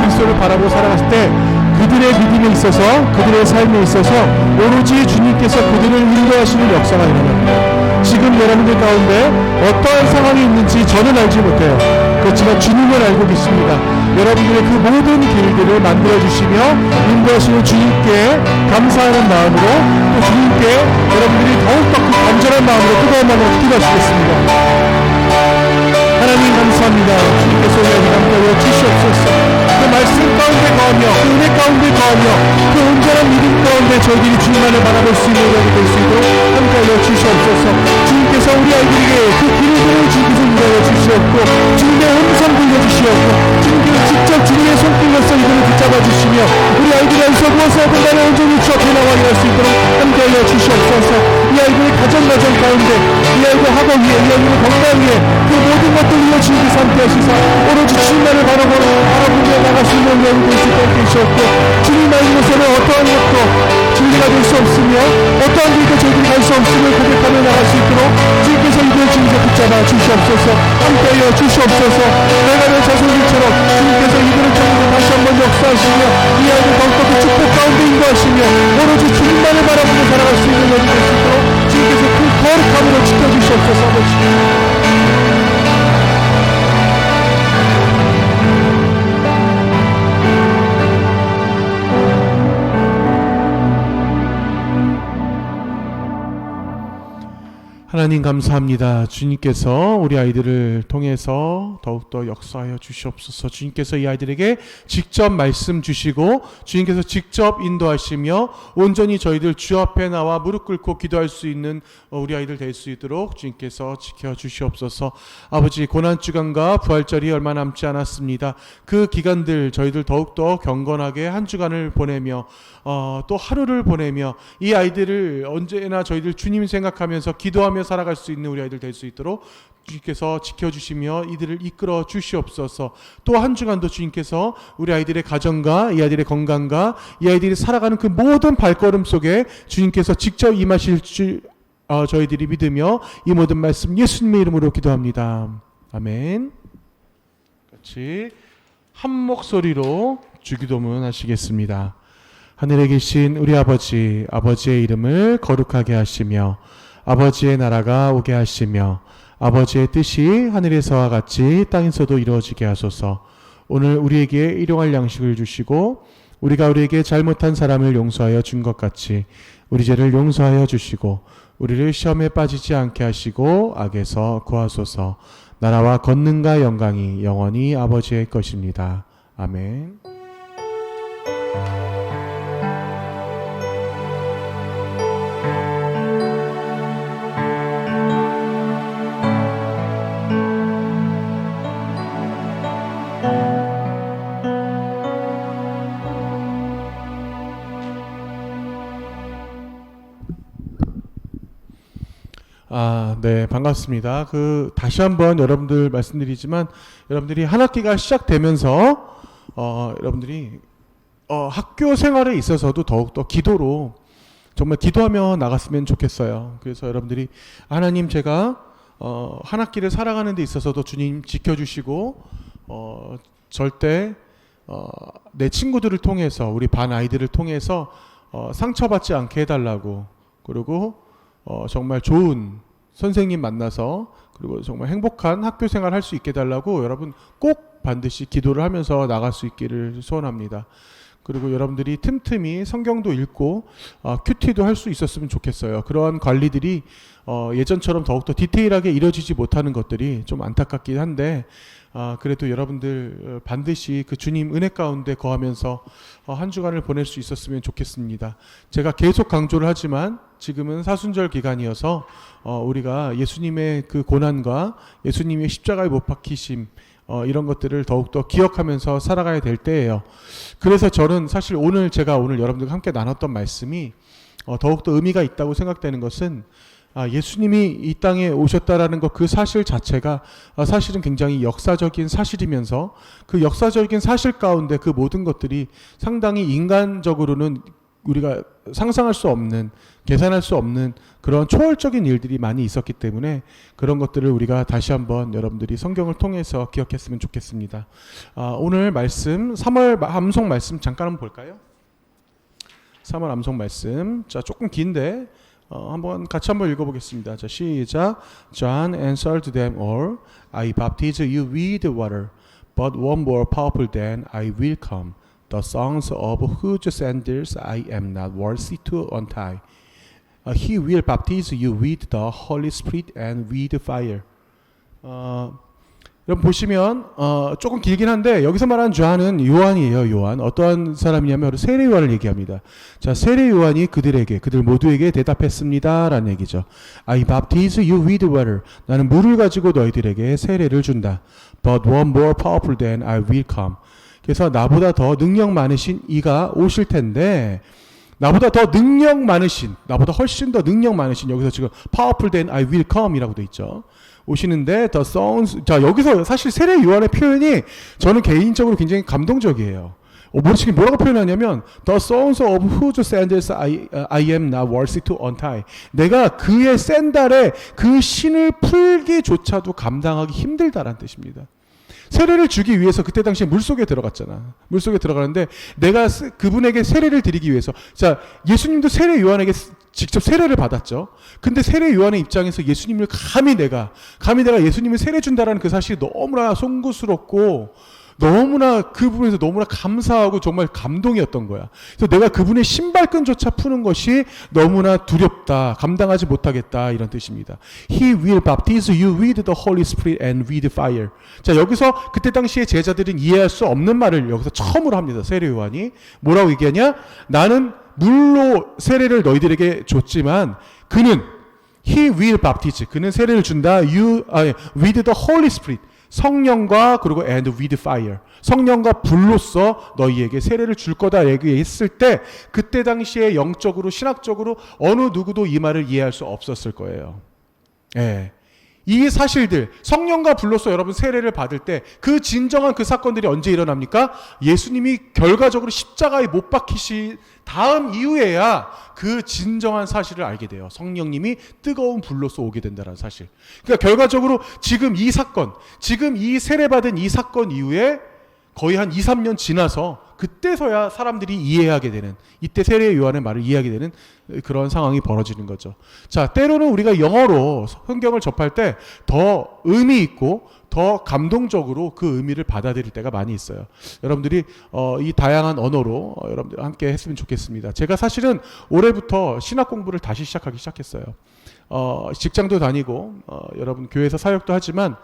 그리스도를 바라보고 살아갔을 때 그들의 믿음에 있어서, 그들의 삶에 있어서 오로지 주님께서 그들을 인도하시는 역사가 일어납니다. 지금 여러분들 가운데 어떠한 상황이 있는지 저는 알지 못해요. 그렇지만 주님은 알고 계십니다. 여러분들의 그 모든 길들을 만들어주시며 인도하시는 주님께 감사하는 마음으로, 또 주님께 여러분들이 더욱더 그 간절한 마음으로, 뜨거운 마음으로 기도하시겠습니다. 하나님 감사합니다. 주님께서 우리에게 함께하여 주시옵소서. 그 말씀 가운데 거하며, 그 은혜 가운데 거하며, 그 온전한 믿음 가운데 저희들이 주님만을 바라볼 수 있는 여러분이 될 수 있도록 함께하여 주시옵소서. 주님께서 우리 아이들에게 그 길들을 주님께서 인도하여 주시옵고, 주님의 음성 들려주시옵고, 주님께서 직접 주님의 손길로서 이들을 붙잡아 주시며 우리 아이들이 어디서 무엇을 하든 간에 온전히 주 앞에 나와 갈 수 있도록 함께하여 주시옵소서. 이 아이들의 가정 가운데, 이 아이들 학업 위에, 이 아이들의 건강 위에 그 모든 것들 위에 주님께서 함께하시사 오로지 주님만을 바라보며 나갈 수 있는 여러분 될 수 있도록 되시옵고, 주님 말씀으로서는 어떠한 것도 진리가 될 수 없으며 어떠한 길도 저희들이 갈 수 없음을 고백하며 나갈 수 있도록 주님께서 이들 주님께서 붙잡아 주시옵소서. 함께하여 주시옵소서. 내가 내 자손들처럼 주님께서 이들을 통해서 다시 한번 역사하시며 이 아이들 더욱더 그 축복 가운데 인도하시며 오로지 주님만을 바라보며 살아갈 수 있는 여러분 될 수 있도록 주님께서 그 거룩함으로 지켜주시옵소서. 아버지. 하나님 감사합니다. 주님께서 우리 아이들을 통해서 더욱더 역사하여 주시옵소서. 주님께서 이 아이들에게 직접 말씀 주시고 주님께서 직접 인도하시며 온전히 저희들 주 앞에 나와 무릎 꿇고 기도할 수 있는 우리 아이들 될 수 있도록 주님께서 지켜주시옵소서. 아버지, 고난주간과 부활절이 얼마 남지 않았습니다. 그 기간들 저희들 더욱더 경건하게 한 주간을 보내며 또 하루를 보내며 이 아이들을 언제나 저희들 주님 생각하면서 기도하며 살아갈 수 있는 우리 아이들 될 수 있도록 주님께서 지켜주시며 이들을 이끌어 주시옵소서. 또 한 주간도 주님께서 우리 아이들의 가정과 이 아이들의 건강과 이 아이들이 살아가는 그 모든 발걸음 속에 주님께서 직접 임하실 줄 저희들이 믿으며 이 모든 말씀 예수님의 이름으로 기도합니다. 아멘. 같이 한 목소리로 주기도문 하시겠습니다. 하늘에 계신 우리 아버지, 아버지의 이름을 거룩하게 하시며 아버지의 나라가 오게 하시며 아버지의 뜻이 하늘에서와 같이 땅에서도 이루어지게 하소서. 오늘 우리에게 일용할 양식을 주시고 우리가 우리에게 잘못한 사람을 용서하여 준 것 같이 우리 죄를 용서하여 주시고 우리를 시험에 빠지지 않게 하시고 악에서 구하소서. 나라와 권능과 영광이 영원히 아버지의 것입니다. 아멘. 네, 반갑습니다. 다시 한번 여러분들 말씀드리지만, 여러분들이 한 학기가 시작되면서, 여러분들이, 학교 생활에 있어서도 더욱더 기도로, 정말 기도하며 나갔으면 좋겠어요. 그래서 여러분들이, 하나님 제가, 한 학기를 살아가는 데 있어서도 주님 지켜주시고, 절대, 내 친구들을 통해서, 우리 반 아이들을 통해서, 상처받지 않게 해달라고, 그리고, 정말 좋은 선생님 만나서 그리고 정말 행복한 학교 생활 할 수 있게 해달라고 여러분 꼭 반드시 기도를 하면서 나갈 수 있기를 소원합니다. 그리고 여러분들이 틈틈이 성경도 읽고 큐티도 할 수 있었으면 좋겠어요. 그러한 관리들이 예전처럼 더욱더 디테일하게 이루어지지 못하는 것들이 좀 안타깝긴 한데 그래도 여러분들 반드시 그 주님 은혜 가운데 거하면서 한 주간을 보낼 수 있었으면 좋겠습니다. 제가 계속 강조를 하지만 지금은 사순절 기간이어서 우리가 예수님의 그 고난과 예수님의 십자가에 못 박히심 이런 것들을 더욱더 기억하면서 살아가야 될 때예요. 그래서 저는 사실 제가 오늘 여러분들과 함께 나눴던 말씀이 더욱더 의미가 있다고 생각되는 것은 예수님이 이 땅에 오셨다라는 것 그 사실 자체가 사실은 굉장히 역사적인 사실이면서 그 역사적인 사실 가운데 그 모든 것들이 상당히 인간적으로는 우리가 상상할 수 없는, 계산할 수 없는 그런 초월적인 일들이 많이 있었기 때문에 그런 것들을 우리가 다시 한번 여러분들이 성경을 통해서 기억했으면 좋겠습니다. 오늘 말씀 3월 암송 말씀 잠깐 한번 볼까요? 3월 암송 말씀 조금 긴데 같이 한번 읽어보겠습니다. 자, 시작. John answered them all, I baptize you with water, but one more powerful than I will come, the songs of whose sandals I am not worthy to untie. He will baptize you with the Holy Spirit and with fire. 여러분 보시면 조금 길긴 한데 여기서 말하는 요한은 요한이에요. 요한. 어떠한 사람이냐면 바로 세례 요한을 얘기합니다. 자, 세례 요한이 그들 모두에게 대답했습니다 라는 얘기죠. I baptize you with water. 나는 물을 가지고 너희들에게 세례를 준다. But one more powerful than I will come. 그래서 나보다 더 능력 많으신 이가 오실 텐데 나보다 훨씬 더 능력 많으신 여기서 지금 powerful than I will come 이라고 돼 있죠. 오시는데 the songs, 자 여기서 사실 세례 요한의 표현이 저는 개인적으로 굉장히 감동적이에요. 뭐라고 표현하냐면 the songs of whose sandals I am not worthy to untie. 내가 그의 샌달에 그 신을 풀기조차도 감당하기 힘들다라는 뜻입니다. 세례를 주기 위해서 그때 당시에 물속에 들어갔잖아. 물속에 들어가는데 내가 그분에게 세례를 드리기 위해서, 자, 예수님도 세례 요한에게 직접 세례를 받았죠. 근데 세례 요한의 입장에서 예수님을 감히 내가 예수님을 세례 준다라는 그 사실이 너무나 송구스럽고 너무나 그 부분에서 너무나 감사하고 정말 감동이었던 거야. 그래서 내가 그분의 신발끈조차 푸는 것이 너무나 두렵다, 감당하지 못하겠다 이런 뜻입니다. He will baptize you with the Holy Spirit and with fire. 자, 여기서 그때 당시에 제자들은 이해할 수 없는 말을 여기서 처음으로 합니다. 세례 요한이 뭐라고 얘기하냐? 나는 물로 세례를 너희들에게 줬지만 그는 He will baptize, 그는 세례를 준다. with the Holy Spirit, 성령과 그리고 and with fire, 성령과 불로써 너희에게 세례를 줄 거다 얘기했을 때 그때 당시에 영적으로 신학적으로 어느 누구도 이 말을 이해할 수 없었을 거예요. 예. 이 사실들, 성령과 불로써 여러분 세례를 받을 때 그 진정한 그 사건들이 언제 일어납니까? 예수님이 결과적으로 십자가에 못 박히신 다음 이후에야 그 진정한 사실을 알게 돼요. 성령님이 뜨거운 불로써 오게 된다는 사실. 그러니까 결과적으로 지금 이 세례받은 이 사건 이후에 거의 한 2, 3년 지나서 그때서야 사람들이 이해하게 되는, 이때 세례 요한의 말을 이해하게 되는 그런 상황이 벌어지는 거죠. 자, 때로는 우리가 영어로 성경을 접할 때 더 의미 있고 더 감동적으로 그 의미를 받아들일 때가 많이 있어요. 여러분들이 이 다양한 언어로 여러분들 함께 했으면 좋겠습니다. 제가 사실은 올해부터 신학 공부를 다시 시작하기 시작했어요. 직장도 다니고 여러분 교회에서 사역도 하지만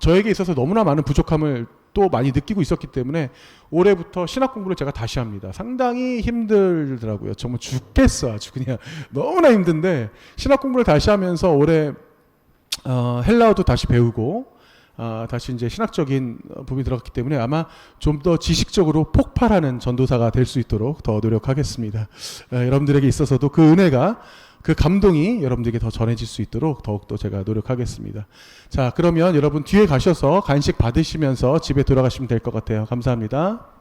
저에게 있어서 너무나 많은 부족함을 또 많이 느끼고 있었기 때문에 올해부터 신학 공부를 제가 다시 합니다. 상당히 힘들더라고요. 정말 죽겠어. 아주 그냥 너무나 힘든데 신학 공부를 다시 하면서 올해 헬라어도 다시 배우고 다시 이제 신학적인 부분이 들어갔기 때문에 아마 좀 더 지식적으로 폭발하는 전도사가 될 수 있도록 더 노력하겠습니다. 여러분들에게 있어서도 그 은혜가, 그 감동이 여러분들에게 더 전해질 수 있도록 더욱더 제가 노력하겠습니다. 자, 그러면 여러분 뒤에 가셔서 간식 받으시면서 집에 돌아가시면 될 것 같아요. 감사합니다.